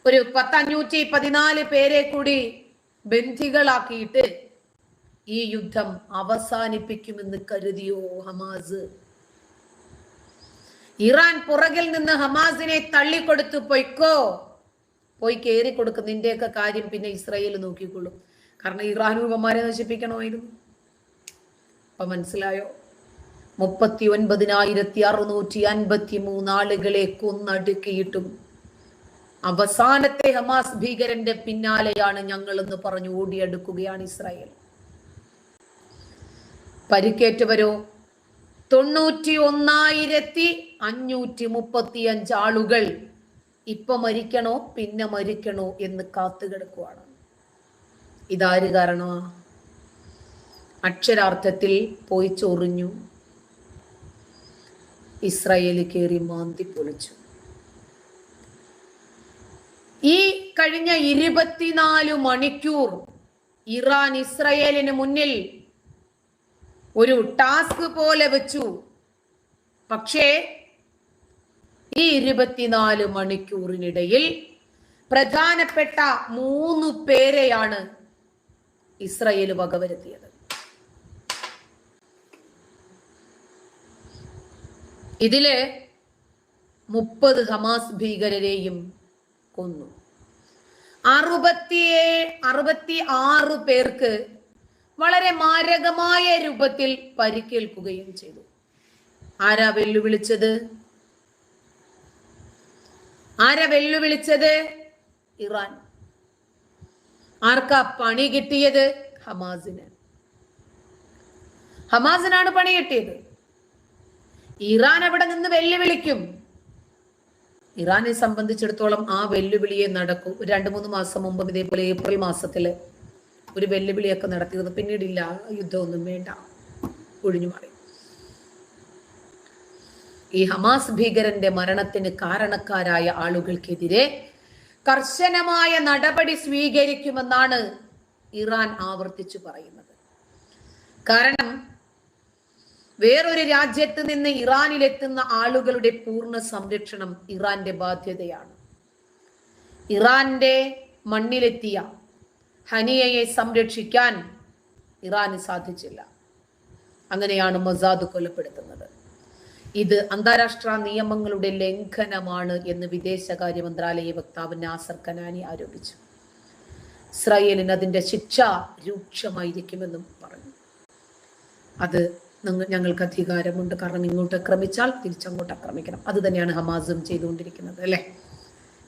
ഒരു 514 പേരെ കൂടി ബന്ധികളാക്കിയിട്ട് ഈ യുദ്ധം അവസാനിപ്പിക്കുമെന്ന് കരുതിയോ ഹമാസ്? ഇറാൻ പുറകിൽ നിന്ന് ഹമാസിനെ തള്ളിക്കൊടുത്തു, പൊയ്ക്കോ, പോയി കയറി കൊടുക്കും, നിന്റെയൊക്കെ കാര്യം പിന്നെ ഇസ്രായേൽ നോക്കിക്കൊള്ളും. കാരണം ഇറാനും ഇവന്മാരെ നശിപ്പിക്കണമായിരുന്നു. അപ്പൊ മനസ്സിലായോ? 39,653 ആളുകളെ കൊന്നടുക്കിയിട്ടും അവസാനത്തെ ഹമാസ് ഭീകരന്റെ പിന്നാലെയാണ് ഞങ്ങൾ എന്ന് പറഞ്ഞു ഓടിയെടുക്കുകയാണ് ഇസ്രായേൽ. പരിക്കേറ്റവരോ 91,535 ആളുകൾ ഇപ്പൊ മരിക്കണോ പിന്നെ മരിക്കണോ എന്ന് കാത്തുകിടക്കുവാണ്. ഇതാര് കാരണമാ? അക്ഷരാർത്ഥത്തിൽ പോയി ചൊറിഞ്ഞു, ഇസ്രായേൽ കയറി മാന്തി പൊളിച്ചു. ഈ കഴിഞ്ഞ 24 മണിക്കൂർ ഇറാൻ ഇസ്രായേലിന് മുന്നിൽ ഒരു ടാസ്ക് പോലെ വെച്ചു. പക്ഷേ ഈ 24 മണിക്കൂറിനിടയിൽ പ്രധാനപ്പെട്ട 3 പേരെയാണ് ഇസ്രായേൽ വകവരുത്തിയത്. ഇതില് 30 ഹമാസ് ഭീകരരെയും കൊന്നു. 66 പേർക്ക് വളരെ മാരകമായ രൂപത്തിൽ പരിക്കേൽക്കുകയും ചെയ്തു. ആരാ വെല്ലുവിളിച്ചത്? ഇറാൻ. ആർക്കാ പണി കിട്ടിയത്? ഹമാസിനാണ് പണി കിട്ടിയത്. ഇറാൻ അവിടെ നിന്ന് വെല്ലുവിളിക്കും. ഇറാനെ സംബന്ധിച്ചിടത്തോളം ആ വെല്ലുവിളിയെ നടക്കും. 2-3 മാസം മുമ്പ് ഇതേപോലെ ഏപ്രിൽ മാസത്തില് ഒരു വെല്ലുവിളിയൊക്കെ നടത്തിയത്. പിന്നീടില്ല, യുദ്ധമൊന്നും വേണ്ട, ഒഴിഞ്ഞു മാറി. ഈ ഹമാസ് ഭീകരന്റെ മരണത്തിന് കാരണക്കാരായ ആളുകൾക്കെതിരെ കർശനമായ നടപടി സ്വീകരിക്കുമെന്നാണ് ഇറാൻ ആവർത്തിച്ചു പറയുന്നത്. കാരണം വേറൊരു രാജ്യത്ത് നിന്ന് ഇറാനിലെത്തുന്ന ആളുകളുടെ പൂർണ്ണ സംരക്ഷണം ഇറാന്റെ ബാധ്യതയാണ്. ഇറാന്റെ മണ്ണിലെത്തിയ ഹനിയയെ സംരക്ഷിക്കാൻ ഇറാന് സാധിച്ചില്ല. അങ്ങനെയാണ് മൊസാദ് കൊലപ്പെടുത്തുന്നത്. ഇത് അന്താരാഷ്ട്ര നിയമങ്ങളുടെ ലംഘനമാണ് എന്ന് വിദേശകാര്യ മന്ത്രാലയ വക്താവ് നാസർ കനാനി ആരോപിച്ചു. ഇസ്രായേലിന് അതിന്റെ ശിക്ഷ രൂക്ഷമായിരിക്കുമെന്നും പറഞ്ഞു. അത് ഞങ്ങൾക്ക് അധികാരമുണ്ട്, കാരണം ഇങ്ങോട്ട് ആക്രമിച്ചാൽ തിരിച്ചങ്ങോട്ട് ആക്രമിക്കണം. അത് തന്നെയാണ് ഹമാസും ചെയ്തുകൊണ്ടിരിക്കുന്നത്, അല്ലെ?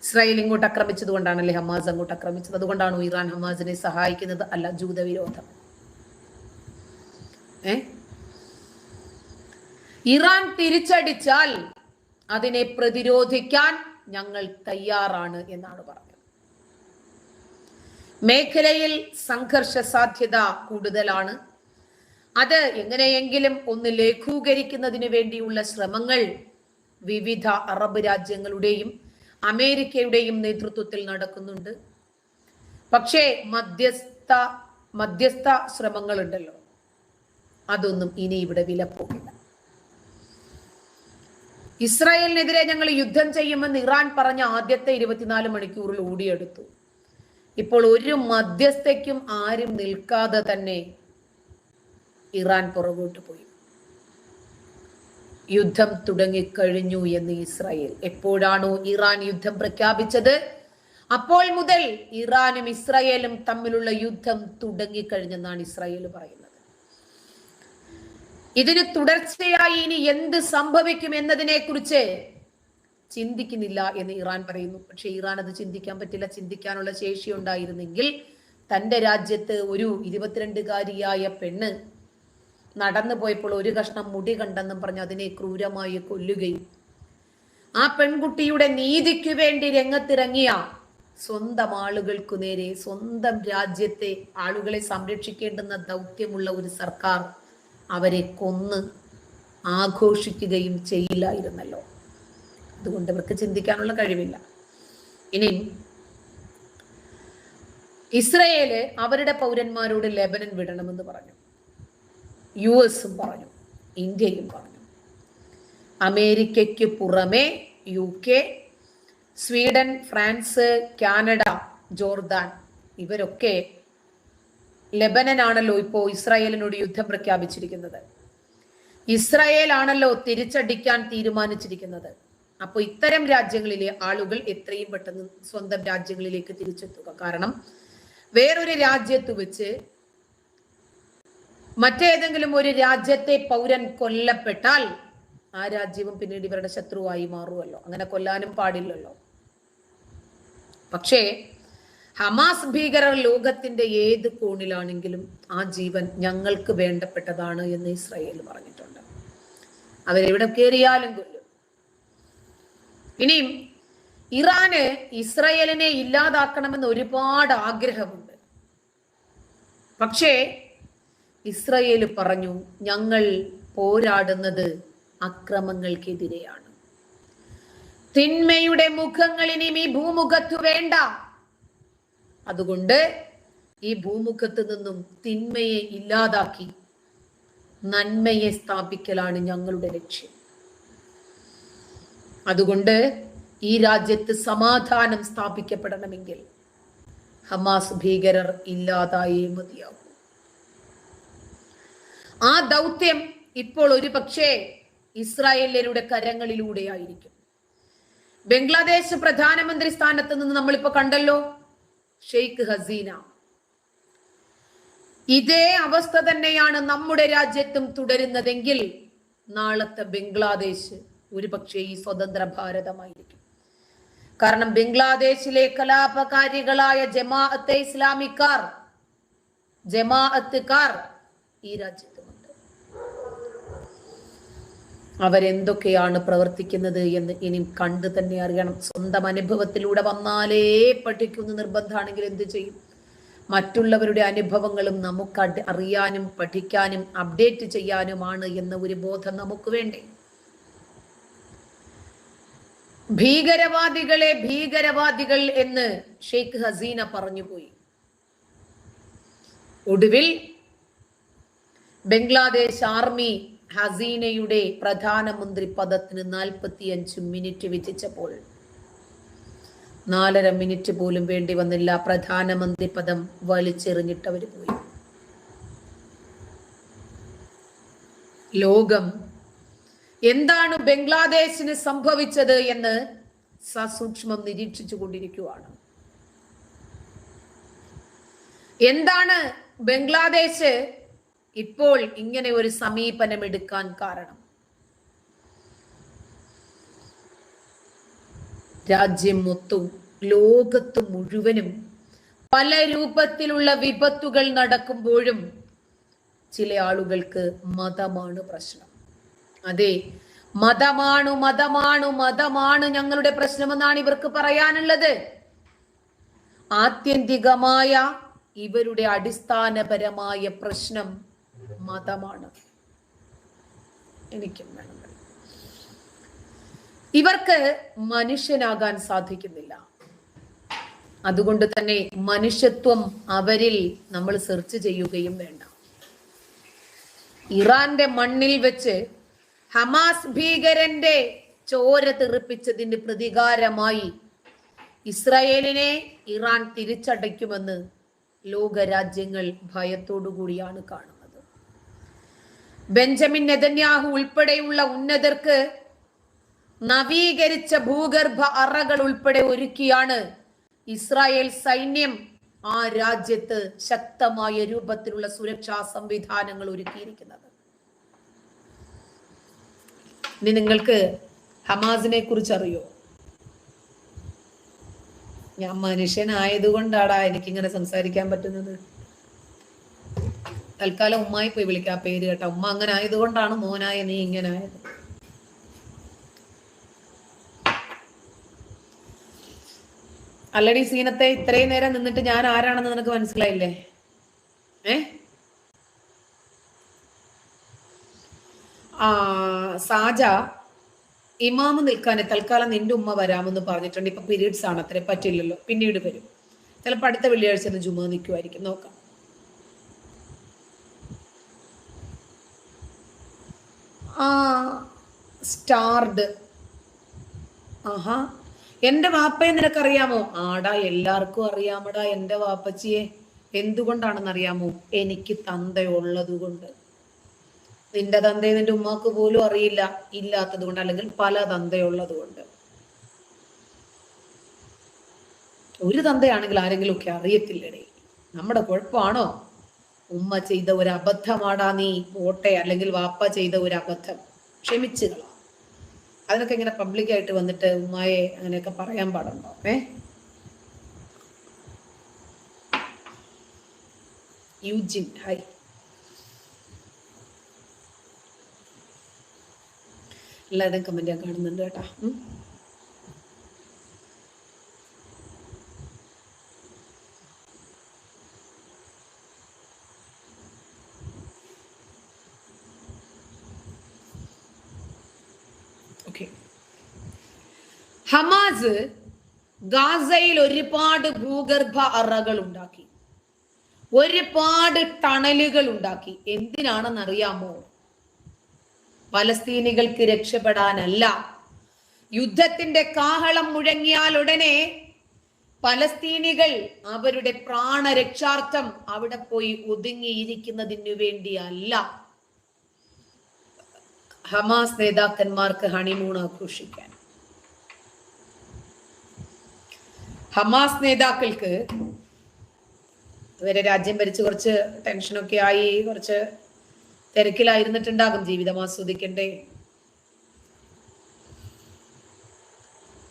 ഇസ്രായേൽ ഇങ്ങോട്ട് ആക്രമിച്ചത് കൊണ്ടാണല്ലേ ഹമാസ് അങ്ങോട്ട് ആക്രമിച്ചത്. അതുകൊണ്ടാണോ ഇറാൻ ഹമാസിനെ സഹായിക്കുന്നത്? അല്ല, ജൂതവിരോധം. ഇറാൻ തിരിച്ചടിച്ചാൽ അതിനെ പ്രതിരോധിക്കാൻ ഞങ്ങൾ തയ്യാറാണ് എന്നാണ് പറഞ്ഞത്. മേഖലയിൽ സംഘർഷ സാധ്യത കൂടുതലാണ്. അത് എങ്ങനെയെങ്കിലും ഒന്ന് ലഘൂകരിക്കുന്നതിന് വേണ്ടിയുള്ള ശ്രമങ്ങൾ വിവിധ അറബ് രാജ്യങ്ങളുടെയും അമേരിക്കയുടെയും നേതൃത്വത്തിൽ നടക്കുന്നുണ്ട്. പക്ഷേ മധ്യസ്ഥ ശ്രമങ്ങളുണ്ടല്ലോ, അതൊന്നും ഇനി ഇവിടെ വിലപ്പോകില്ല. ഇസ്രായേലിനെതിരെ ഞങ്ങൾ യുദ്ധം ചെയ്യുമെന്ന് ഇറാൻ പറഞ്ഞ ആദ്യത്തെ 24 മണിക്കൂറിൽ ഓടിയെടുത്തു. ഇപ്പോൾ ഒരു മധ്യസ്ഥയ്ക്കും ആരും നിൽക്കാതെ തന്നെ ഇറാൻ പുറകോട്ട് പോയി. യുദ്ധം തുടങ്ങിക്കഴിഞ്ഞു എന്ന് ഇസ്രായേൽ. എപ്പോഴാണോ ഇറാൻ യുദ്ധം പ്രഖ്യാപിച്ചത് അപ്പോൾ മുതൽ ഇറാനും ഇസ്രായേലും തമ്മിലുള്ള യുദ്ധം തുടങ്ങിക്കഴിഞ്ഞെന്നാണ് ഇസ്രായേൽ പറയുന്നത്. ഇതിന് തുടർച്ചയായി ഇനി എന്ത് സംഭവിക്കും എന്നതിനെ കുറിച്ച് ചിന്തിക്കുന്നില്ല എന്ന് ഇറാൻ പറയുന്നു. പക്ഷെ ഇറാൻ അത് ചിന്തിക്കാൻ പറ്റില്ല. ചിന്തിക്കാനുള്ള ശേഷി ഉണ്ടായിരുന്നെങ്കിൽ തൻ്റെ രാജ്യത്ത് ഒരു 22-കാരിയായ പെണ്ണ് നടന്നു പോയപ്പോൾ ഒരു കഷ്ണം മുടി കണ്ടെന്നും പറഞ്ഞ് അതിനെ ക്രൂരമായി കൊല്ലുകയും ആ പെൺകുട്ടിയുടെ നീതിക്ക് വേണ്ടി രംഗത്തിറങ്ങിയ സ്വന്തം ആളുകൾക്കു നേരെ സ്വന്തം രാജ്യത്തെ ആളുകളെ സംരക്ഷിക്കേണ്ടുന്ന ദൗത്യമുള്ള ഒരു സർക്കാർ അവരെ കൊന്ന് ആഘോഷിക്കുകയും ചെയ്യില്ലായിരുന്നല്ലോ. അതുകൊണ്ട് ഇവർക്ക് ചിന്തിക്കാനുള്ള കഴിവില്ല. ഇനി ഇസ്രയേല് അവരുടെ പൗരന്മാരോട് ലെബനൻ വിടണമെന്ന് പറഞ്ഞു. US-ഉം പറഞ്ഞു, ഇന്ത്യയും പറഞ്ഞു. അമേരിക്കയ്ക്ക് പുറമെ UK, Sweden, France, Canada, Jordan ഇവരൊക്കെ ലെബനനാണല്ലോ ഇപ്പോൾ ഇസ്രായേലിനോട് യുദ്ധം പ്രഖ്യാപിച്ചിരിക്കുന്നത്. ഇസ്രായേൽ ആണല്ലോ തിരിച്ചടിക്കാൻ തീരുമാനിച്ചിരിക്കുന്നത്. അപ്പൊ ഇത്തരം രാജ്യങ്ങളിലെ ആളുകൾ എത്രയും പെട്ടെന്ന് സ്വന്തം രാജ്യങ്ങളിലേക്ക് തിരിച്ചെത്തുക. കാരണം വേറൊരു രാജ്യത്ത് വെച്ച് മറ്റേതെങ്കിലും ഒരു രാജ്യത്തെ പൗരൻ കൊല്ലപ്പെട്ടാൽ ആ രാജ്യവും പിന്നീട് ഇവരുടെ ശത്രുവായി മാറുമല്ലോ. അങ്ങനെ കൊല്ലാനും പാടില്ലല്ലോ. പക്ഷേ ഹമാസ് ഭീകരർ ലോകത്തിന്റെ ഏത് കോണിലാണെങ്കിലും ആ ജീവൻ ഞങ്ങൾക്ക് വേണ്ടപ്പെട്ടതാണ് എന്ന് ഇസ്രായേൽ പറഞ്ഞിട്ടുണ്ട്. അവരെവിടെ കയറിയാലും കൊല്ലും. ഇനിയും ഇറാന് ഇസ്രായേലിനെ ഇല്ലാതാക്കണമെന്ന് ഒരുപാട് ആഗ്രഹമുണ്ട്. പക്ഷേ ഇസ്രായേൽ പറഞ്ഞു, ഞങ്ങൾ പോരാടുന്നത് അക്രമങ്ങൾക്കെതിരെയാണ്. തിന്മയുടെ മുഖങ്ങൾ ഇനിയും ഈ ഭൂമുഖത്തു വേണ്ട. അതുകൊണ്ട് ഈ ഭൂമുഖത്ത് നിന്നും തിന്മയെ ഇല്ലാതാക്കി നന്മയെ സ്ഥാപിക്കലാണ് ഞങ്ങളുടെ ലക്ഷ്യം. അതുകൊണ്ട് ഈ രാജ്യത്ത് സമാധാനം സ്ഥാപിക്കപ്പെടണമെങ്കിൽ ഹമാസ് ഭീകരർ ഇല്ലാതായേ മതിയാകും. ആ ദൗത്യം ഇപ്പോൾ ഒരു പക്ഷേ ഇസ്രായേലിയരുടെ കരങ്ങളിലൂടെ ആയിരിക്കും. ബംഗ്ലാദേശ് പ്രധാനമന്ത്രി സ്ഥാനത്ത് നിന്ന് നമ്മളിപ്പോ കണ്ടല്ലോ ഷെയ്ഖ് ഹസീന. ഇതേ അവസ്ഥ തന്നെയാണ് നമ്മുടെ രാജ്യത്തും തുടരുന്നതെങ്കിൽ നാളത്തെ ബംഗ്ലാദേശ് ഒരുപക്ഷെ ഈ സ്വതന്ത്ര ഭാരതമായിരിക്കും. കാരണം ബംഗ്ലാദേശിലെ കലാപകാരികളായ ജമാഅത്തെ ഇസ്ലാമിക്കാർ, ജമാഅത്തുകാർ ഈ രാജ്യത്തുമുണ്ട്. അവരെന്തൊക്കെയാണ് പ്രവർത്തിക്കുന്നത് എന്ന് ഇനി കണ്ടു തന്നെ അറിയണം. സ്വന്തം അനുഭവത്തിലൂടെ വന്നാലേ പഠിക്കുന്ന നിർബന്ധമാണെങ്കിൽ എന്ത് ചെയ്യും? മറ്റുള്ളവരുടെ അനുഭവങ്ങളും നമുക്ക് അറിയാനും പഠിക്കാനും അപ്ഡേറ്റ് ചെയ്യാനുമാണ് എന്ന ഒരു ബോധം നമുക്ക് വേണ്ടേ? ഭീകരവാദികളെ ഭീകരവാദികൾ എന്ന് ഷെയ്ഖ് ഹസീന പറഞ്ഞുപോയി. ഒടുവിൽ ബംഗ്ലാദേശ് ആർമി ഹസീനയുടെ പ്രധാനമന്ത്രി പദത്തിന് 45 മിനിറ്റ് വിധിച്ചപ്പോൾ 4.5 മിനിറ്റ് പോലും വേണ്ടി വന്നില്ല. പ്രധാനമന്ത്രി പദം വലിച്ചെറിഞ്ഞിട്ടവർ പോയി. ലോകം എന്താണ് ബംഗ്ലാദേശിന് സംഭവിച്ചത് എന്ന് സസൂക്ഷ്മം നിരീക്ഷിച്ചു കൊണ്ടിരിക്കുകയാണ്. എന്താണ് ബംഗ്ലാദേശ് ഇപ്പോൾ ഇങ്ങനെ ഒരു സമീപനം എടുക്കാൻ കാരണം? രാജ്യം മൊത്തവും ലോകത്ത് മുഴുവനും പല രൂപത്തിലുള്ള വിപത്തുകൾ നടക്കുമ്പോഴും ചില ആളുകൾക്ക് മതമാണ് പ്രശ്നം. അതെ, മതമാണ് മതമാണ് മതമാണ് ഞങ്ങളുടെ പ്രശ്നമെന്നാണ് ഇവർക്ക് പറയാനുള്ളത്. ആത്യന്തികമായ ഇവരുടെ അടിസ്ഥാനപരമായ പ്രശ്നം മതമാണ്. എനിക്കും വേണം. ഇവർക്ക് മനുഷ്യനാകാൻ സാധിക്കുന്നില്ല. അതുകൊണ്ട് തന്നെ മനുഷ്യത്വം അവരിൽ നമ്മൾ സെർച്ച് ചെയ്യുകയും വേണ്ട. ഇറാന്റെ മണ്ണിൽ വെച്ച് ഹമാസ് ഭീകരന്റെ ചോര തെറിപ്പിച്ചതിന്റെ പ്രതികാരമായി ഇസ്രായേലിനെ ഇറാൻ തിരിച്ചടയ്ക്കുമെന്ന് ലോകരാജ്യങ്ങൾ ഭയത്തോടുകൂടിയാണ് കാണുന്നത്. ബെഞ്ചമിൻ നെതന്യാഹു ഉൾപ്പെടെയുള്ള ഉന്നതർക്ക് നവീകരിച്ച ഭൂഗർഭ അറകൾ ഉൾപ്പെടെ ഒരുക്കിയാണ് ഇസ്രായേൽ സൈന്യം ആ രാജ്യത്ത് ശക്തമായ രൂപത്തിലുള്ള സുരക്ഷാ സംവിധാനങ്ങൾ ഒരുക്കിയിരിക്കുന്നത്. ഇനി നിങ്ങൾക്ക് ഹമാസിനെ കുറിച്ച് അറിയോ? ഞാൻ മനുഷ്യനായതുകൊണ്ടാടാ എനിക്കിങ്ങനെ സംസാരിക്കാൻ പറ്റുന്നത്. തൽക്കാലം ഉമ്മായി പോയി വിളിക്കാം പേര് കേട്ടോ. ഉമ്മ അങ്ങനെ ആയതുകൊണ്ടാണ് മോനായ നീ ഇങ്ങനെ ആയത്. അല്ലടി സീനത്തെ, ഇത്രയും നേരം നിന്നിട്ട് ഞാൻ ആരാണെന്ന് നിനക്ക് മനസ്സിലായില്ലേ? സാജ, ഇമാമ് നിൽക്കാനെ തൽക്കാലം നിന്റെ ഉമ്മ വരാമെന്ന് പറഞ്ഞിട്ടുണ്ട്. ഇപ്പൊ പീരീഡ്സ് ആണ്, അത്ര പറ്റില്ലല്ലോ, പിന്നീട് വരും. ചിലപ്പോൾ അടുത്ത വെള്ളിയാഴ്ച ജുമ നിൽക്കുമായിരിക്കും, നോക്കാം. സ്റ്റാർഡ്. ആഹാ, എന്റെ വാപ്പയെ നിനക്കറിയാമോ? ആടാ, എല്ലാവർക്കും അറിയാമടാ എന്റെ വാപ്പച്ചിയെ. എന്തുകൊണ്ടാണെന്ന് അറിയാമോ? എനിക്ക് തന്തയുള്ളത് കൊണ്ട്. നിന്റെ തന്തയെ നിന്റെ ഉമ്മാക്ക് പോലും അറിയില്ല, ഇല്ലാത്തത് കൊണ്ട്, അല്ലെങ്കിൽ പല തന്തയുള്ളത് കൊണ്ട്. ഒരു തന്തയാണെങ്കിൽ ആരെങ്കിലും ഒക്കെ അറിയത്തില്ലടേ. നമ്മുടെ കുഴപ്പമാണോ? ഉമ്മ ചെയ്ത ഒരു അബദ്ധമാടാ നീ, പോട്ടെ, അല്ലെങ്കിൽ വാപ്പ ചെയ്ത ഒരു അബദ്ധം, ക്ഷമിച്ചുകളാ. അതിനൊക്കെ ഇങ്ങനെ പബ്ലിക്കായിട്ട് വന്നിട്ട് ഉമ്മായെ അങ്ങനെയൊക്കെ പറയാൻ പാടുണ്ടോ? യൂജിൻ, ഹായ്. എല്ലാവരുടെയും കമന്റ് ഞാൻ കാണുന്നുണ്ട് കേട്ടാ. ഹമാസ് ഗാസയിൽ ഒരുപാട് ഭൂഗർഭ അറകൾ ഉണ്ടാക്കി, ഒരുപാട് ടണലുകൾ ഉണ്ടാക്കി. എന്തിനാണെന്നറിയാമോ? പലസ്തീനികൾക്ക് രക്ഷപ്പെടാനല്ല. യുദ്ധത്തിന്റെ കാഹളം മുഴങ്ങിയാൽ ഉടനെ പലസ്തീനികൾ അവരുടെ പ്രാണരക്ഷാർത്ഥം അവിടെ പോയി ഒതുങ്ങിയിരിക്കുന്നതിനു വേണ്ടിയല്ല. ഹമാസ് നേതാക്കന്മാർക്ക് ഹണിമൂൺ ആഘോഷിക്കാൻ. ഹമാസ് നേതാക്കൾക്ക് ഇവരെ രാജ്യം ഭരിച്ച് കുറച്ച് ടെൻഷനൊക്കെ ആയി, കുറച്ച് തിരക്കിലായിരുന്നിട്ടുണ്ടാകും, ജീവിതം ആസ്വദിക്കണ്ടേ.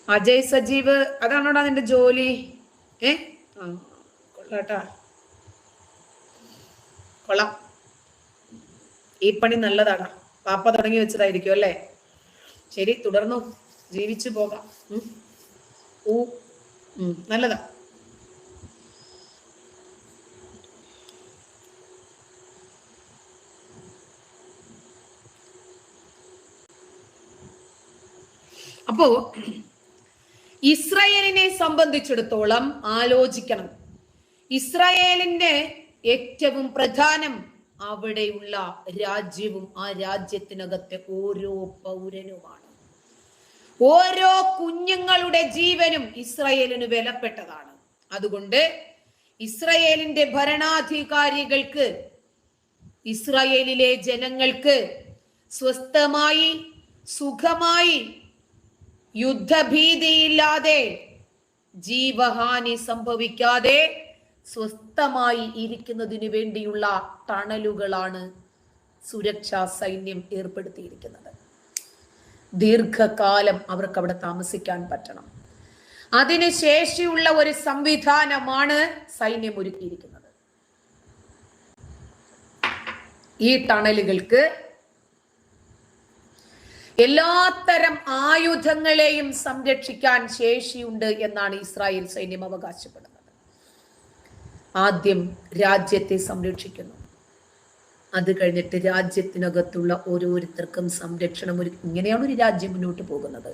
അജയ് സജീവ്, അതാണോടാ നിന്റെ ജോലി? കൊള്ളാട്ടാ, കൊള്ളാം. ഈ പണി നല്ലതാടാ, പാപ്പ തുടങ്ങി വെച്ചതായിരിക്കും അല്ലേ? ശരി, തുടർന്നു, ജീവിച്ചു പോകാം. നല്ലതാ. അപ്പോ ഇസ്രായേലിനെ സംബന്ധിച്ചിടത്തോളം ആലോചിക്കണം. ഇസ്രായേലിന്റെ ഏറ്റവും പ്രധാനം അവിടെയുള്ള രാജ്യവും ആ രാജ്യത്തിനകത്തെ ഓരോ പൗരനുമാണ്. ഓരോ കുഞ്ഞുങ്ങളുടെ ജീവനും ഇസ്രായേലിന് വിലപ്പെട്ടതാണ്. അതുകൊണ്ട് ഇസ്രായേലിന്റെ ഭരണാധികാരികൾക്ക്, ഇസ്രായേലിലെ ജനങ്ങൾക്ക് സ്വസ്ഥമായി സുഖമായി യുദ്ധഭീതിയില്ലാതെ ജീവഹാനി സംഭവിക്കാതെ സ്വസ്ഥമായി ഇരിക്കുന്നതിന് വേണ്ടിയുള്ള ടണലുകളാണ് സുരക്ഷാ സൈന്യം ഏർപ്പെടുത്തിയിരിക്കുന്നത്. ദീർഘകാലം അവർക്ക് അവിടെ താമസിക്കാൻ പറ്റണം. അതിന് ശേഷിയുള്ള ഒരു സംവിധാനമാണ് സൈന്യം ഒരുക്കിയിരിക്കുന്നത്. ഈ ടണലുകൾക്ക് എല്ലാത്തരം ആയുധങ്ങളെയും സംരക്ഷിക്കാൻ ശേഷിയുണ്ട് എന്നാണ് ഇസ്രായേൽ സൈന്യം അവകാശപ്പെടുന്നത്. ആദ്യം രാജ്യത്തെ സംരക്ഷിക്കുന്നു, അത് കഴിഞ്ഞിട്ട് രാജ്യത്തിനകത്തുള്ള ഓരോരുത്തർക്കും സംരക്ഷണം ഇങ്ങനെയാണ് ഒരു രാജ്യം മുന്നോട്ട് പോകുന്നത്.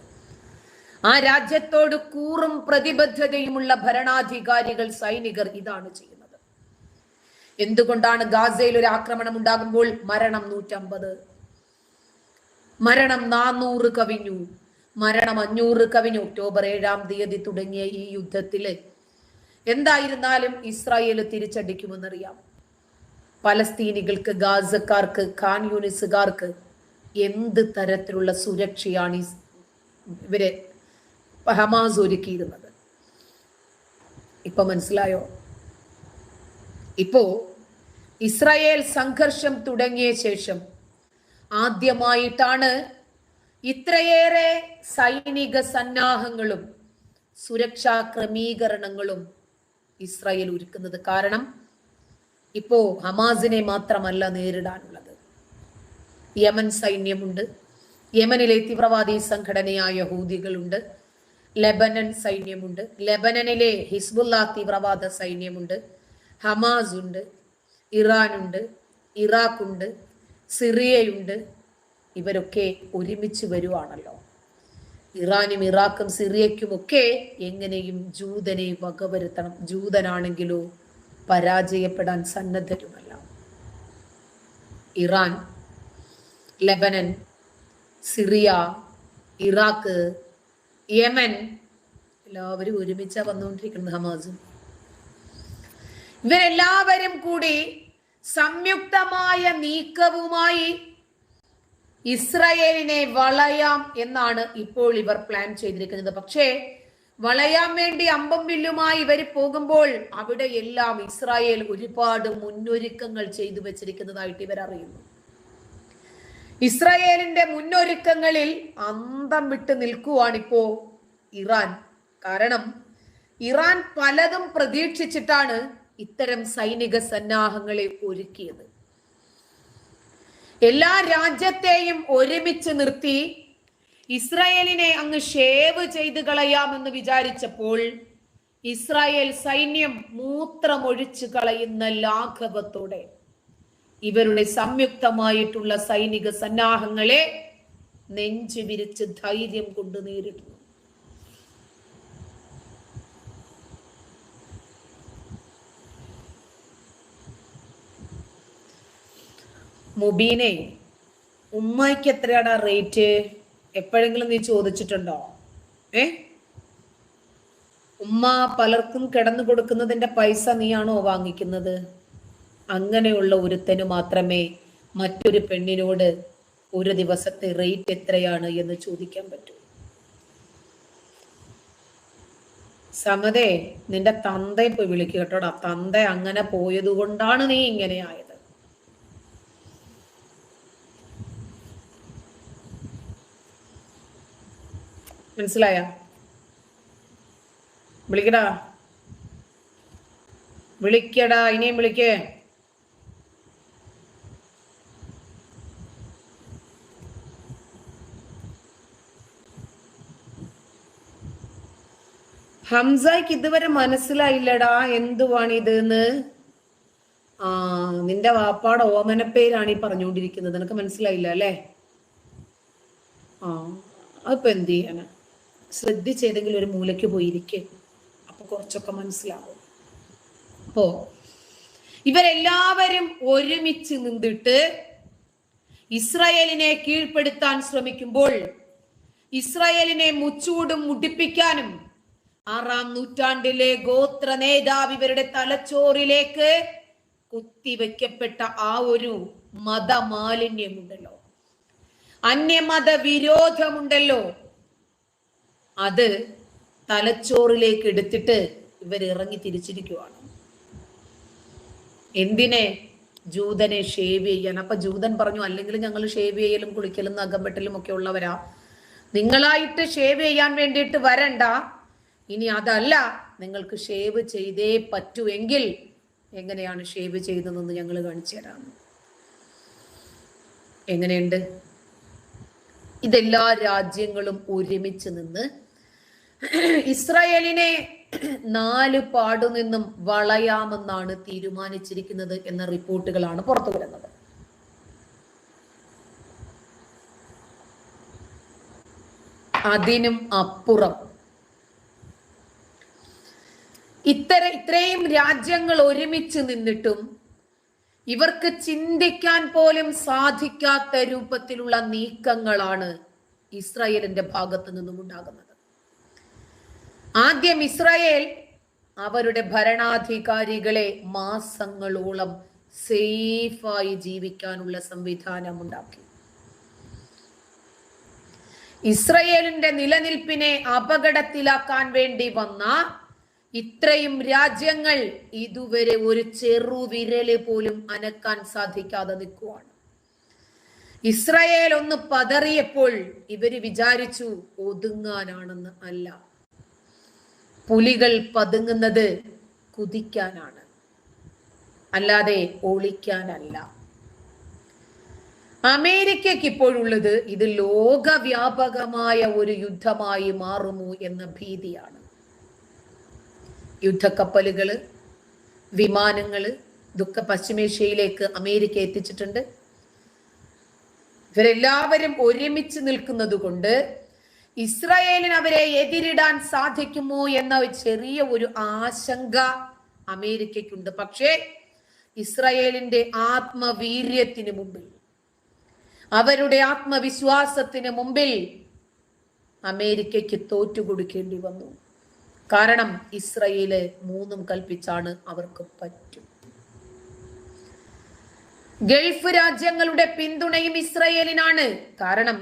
ആ രാജ്യത്തോട് കൂറും പ്രതിബദ്ധതയുമുള്ള ഭരണാധികാരികൾ, സൈനികർ ഇതാണ് ചെയ്യുന്നത്. എന്തുകൊണ്ടാണ് ഗാസയിൽ ഒരു ആക്രമണം ഉണ്ടാകുമ്പോൾ മരണം 150, മരണം 400 കവിഞ്ഞു, മരണം 500 കവിഞ്ഞു? ഒക്ടോബർ 7-ാം തീയതി തുടങ്ങിയ ഈ യുദ്ധത്തില് എന്തായിരുന്നാലും ഇസ്രായേൽ തിരിച്ചടിക്കുമെന്നറിയാം. പലസ്തീനികൾക്ക്, ഗാസക്കാർക്ക്, ഖാൻ യൂണിസുകാർക്ക് എന്ത് തരത്തിലുള്ള സുരക്ഷയാണ് ഇവരെ ഹമാസ് ഒരുക്കിയിരുന്നത്? ഇപ്പൊ മനസ്സിലായോ? ഇപ്പോ ഇസ്രായേൽ സംഘർഷം തുടങ്ങിയ ശേഷം ആദ്യമായിട്ടാണ് ഇത്രയേറെ സൈനിക സന്നാഹങ്ങളും സുരക്ഷാ ക്രമീകരണങ്ങളും ഇസ്രായേൽ ഒരുക്കുന്നത്. കാരണം ഇപ്പോ ഹമാസിനെ മാത്രമല്ല നേരിടാനുള്ളത്. യമൻ സൈന്യമുണ്ട്, യമനിലെ തീവ്രവാദി സംഘടനയായ ഹൂതികളുണ്ട്, ലെബനൻ സൈന്യമുണ്ട്, ലെബനനിലെ ഹിസ്ബുള്ള തീവ്രവാദ സൈന്യമുണ്ട്, ഹമാസ് ഉണ്ട്, ഇറാനുണ്ട്, ഇറാഖുണ്ട്, സിറിയയുണ്ട്. ഇവരൊക്കെ ഒരുമിച്ച് വരുവാണല്ലോ. ഇറാനും ഇറാഖും സിറിയയ്ക്കുമൊക്കെ എങ്ങനെയും ജൂതനെ വകവരുത്തണം. ജൂതനാണെങ്കിലോ പരാജയപ്പെടാൻ സന്നദ്ധരുമല്ല. Iran, Lebanon, Syria, Iraq, Yemen എല്ലാവരും ഒരുമിച്ചാ വന്നുകൊണ്ടിരിക്കുന്നത്. ഹമാസും ഇവരെല്ലാവരും കൂടി സംയുക്തമായ നീക്കവുമായി ഇസ്രായേലിനെ വളയാം എന്നാണ് ഇപ്പോൾ ഇവർ പ്ലാൻ ചെയ്തിരിക്കുന്നത്. പക്ഷേ വളയാൻ വേണ്ടി അമ്പം വില്ലുമായി ഇവർ പോകുമ്പോൾ അവിടെ എല്ലാം ഇസ്രായേൽ ഒരുപാട് മുന്നൊരുക്കങ്ങൾ ചെയ്തു വെച്ചിരിക്കുന്നതായിട്ട് ഇവർ അറിയുന്നു. ഇസ്രായേലിന്റെ മുന്നൊരുക്കങ്ങളിൽ അന്തം വിട്ട് നിൽക്കുവാണിപ്പോ ഇറാൻ. കാരണം ഇറാൻ പലതും പ്രതീക്ഷിച്ചിട്ടാണ് ഇത്തരം സൈനിക സന്നാഹങ്ങളെ ഒരുക്കിയത്. എല്ലാ രാജ്യത്തെയും ഒരുമിച്ച് നിർത്തി ഇസ്രായേലിനെ അങ്ങ് ഷേവ് ചെയ്ത് കളയാമെന്ന് വിചാരിച്ചപ്പോൾ ഇസ്രായേൽ സൈന്യം മൂത്രമൊഴിച്ചു കളയുന്ന ലാഘവത്തോടെ ഇവരുടെ സംയുക്തമായിട്ടുള്ള സൈനിക സന്നാഹങ്ങളെ നെഞ്ചു വിരിച്ച് ധൈര്യം കൊണ്ട് നേരിടുന്നു. മുബീനെ, ഉമ്മയ്ക്ക് എത്രയാടാ റേറ്റ്? എപ്പോഴെങ്കിലും നീ ചോദിച്ചിട്ടുണ്ടോ? ഉമ്മ പലർക്കും കിടന്നു കൊടുക്കുന്നതിന്റെ പൈസ നീയാണോ വാങ്ങിക്കുന്നത്? അങ്ങനെയുള്ള ഒരുത്തന് മാത്രമേ മറ്റൊരു പെണ്ണിനോട് ഒരു ദിവസത്തെ റേറ്റ് എത്രയാണ് എന്ന് ചോദിക്കാൻ പറ്റൂ. സമതേ, നിന്റെ തന്തയെ പോയി വിളിക്കുക കേട്ടോടാ. തന്ത അങ്ങനെ പോയത് കൊണ്ടാണ് നീ ഇങ്ങനെ ആയത്. മനസ്സിലായ? വിളിക്കടാ, വിളിക്കടാ, ഇനിയും വിളിക്കേ. ഹംസയ്ക്ക് ഇതുവരെ മനസ്സിലായില്ലടാ എന്തുവാണിത് എന്ന്. നിന്റെ വാപ്പാടെ ഓമന പേരാണ് ഈ പറഞ്ഞുകൊണ്ടിരിക്കുന്നത്. നിനക്ക് മനസ്സിലായില്ല അല്ലേ? അതിപ്പോ എന്ത് ചെയ്യാനാ? ശ്രദ്ധിച്ചേതെങ്കിലും ഒരു മൂലയ്ക്ക് പോയിരിക്കെ, അപ്പൊ കുറച്ചൊക്കെ മനസ്സിലാവും. അപ്പോ ഇവരെല്ലാവരും ഒരുമിച്ച് നിന്നിട്ട് ഇസ്രായേലിനെ കീഴ്പ്പെടുത്താൻ ശ്രമിക്കുമ്പോൾ ഇസ്രായേലിനെ മുച്ചൂടും മുടിപ്പിക്കാനും 6-ാം നൂറ്റാണ്ടിലെ ഗോത്ര നേതാവ് ഇവരുടെ തലച്ചോറിലേക്ക് കുത്തിവെക്കപ്പെട്ട ആ ഒരു മതമാലിന്യമുണ്ടല്ലോ, അന്യമത വിരോധമുണ്ടല്ലോ, അത് തലച്ചോറിലേക്ക് എടുത്തിട്ട് ഇവർ ഇറങ്ങി തിരിച്ചിരിക്കുവാണ്. എന്തിനെ? ജൂതനെ ഷേവ് ചെയ്യാൻ. അപ്പൊ ജൂതൻ പറഞ്ഞു, അല്ലെങ്കിൽ ഞങ്ങൾ ഷേവ് ചെയ്യലും കുളിക്കലും നഖംവെട്ടലും ഒക്കെ ഉള്ളവരാ, നിങ്ങളായിട്ട് ഷേവ് ചെയ്യാൻ വേണ്ടിയിട്ട് വരണ്ട. ഇനി അതല്ല, നിങ്ങൾക്ക് ഷേവ് ചെയ്തേ പറ്റൂ എങ്കിൽ എങ്ങനെയാണ് ഷേവ് ചെയ്തതെന്ന് ഞങ്ങൾ കാണിച്ചു തരാം. എങ്ങനെയുണ്ട്? ഇതെല്ലാ രാജ്യങ്ങളും ഒരുമിച്ച് നിന്ന് ഇസ്രായേലിനെ 4 പാടുനിന്നും വളയാമെന്നാണ് തീരുമാനിച്ചിരിക്കുന്നത് എന്ന റിപ്പോർട്ടുകളാണ് പുറത്തു വരുന്നത്. അതിനും അപ്പുറം ഇത്രയും രാജ്യങ്ങൾ ഒരുമിച്ച് നിന്നിട്ടും ഇവർക്ക് ചിന്തിക്കാൻ പോലും സാധിക്കാത്ത രൂപത്തിലുള്ള നീക്കങ്ങളാണ് ഇസ്രായേലിന്റെ ഭാഗത്തു നിന്നും ഉണ്ടാകുന്നത്. ആദ്യം ഇസ്രായേൽ അവരുടെ ഭരണാധികാരികളെ മാസങ്ങളോളം സേഫായി ജീവിക്കാനുള്ള സംവിധാനം ഉണ്ടാക്കി. ഇസ്രായേലിന്റെ നിലനിൽപ്പിനെ അപകടത്തിലാക്കാൻ വേണ്ടി വന്ന ഇത്രയും രാജ്യങ്ങൾ ഇതുവരെ ഒരു ചെറുവിരല് പോലും അനക്കാൻ സാധിക്കാതെ നിൽക്കുവാണ്. ഇസ്രായേൽ ഒന്ന് പതറിയപ്പോൾ ഇവര് വിചാരിച്ചു ഒതുങ്ങാനാണെന്ന്. അല്ല, പുലികൾ പതുങ്ങുന്നത് കുതിക്കാനാണ്, അല്ലാതെ ഒളിക്കാനല്ല. അമേരിക്കയ്ക്ക് ഇപ്പോഴുള്ളത് ഇത് ലോകവ്യാപകമായ ഒരു യുദ്ധമായി മാറുമോ എന്ന ഭീതിയാണ്. യുദ്ധക്കപ്പലുകള്, വിമാനങ്ങള് ഇതൊക്കെ പശ്ചിമേഷ്യയിലേക്ക് അമേരിക്ക എത്തിച്ചിട്ടുണ്ട്. ഇവരെല്ലാവരും ഒരുമിച്ച് നിൽക്കുന്നത് കൊണ്ട് ഇസ്രായേലിന് അവരെ എതിരിടാൻ സാധിക്കുമോ എന്ന ചെറിയ ഒരു ആശങ്ക അമേരിക്കയ്ക്കുണ്ട്. പക്ഷേ ഇസ്രായേലിന്റെ ആത്മവീര്യത്തിന് മുമ്പിൽ, അവരുടെ ആത്മവിശ്വാസത്തിന് മുമ്പിൽ അമേരിക്കയ്ക്ക് തോറ്റുകൊടുക്കേണ്ടി വന്നു. കാരണം ഇസ്രായേല് മൂന്നും കൽപ്പിച്ചാണ് അവർക്ക് പറ്റും. ഗൾഫ് രാജ്യങ്ങളുടെ പിന്തുണയും ഇസ്രായേലിനാണ്. കാരണം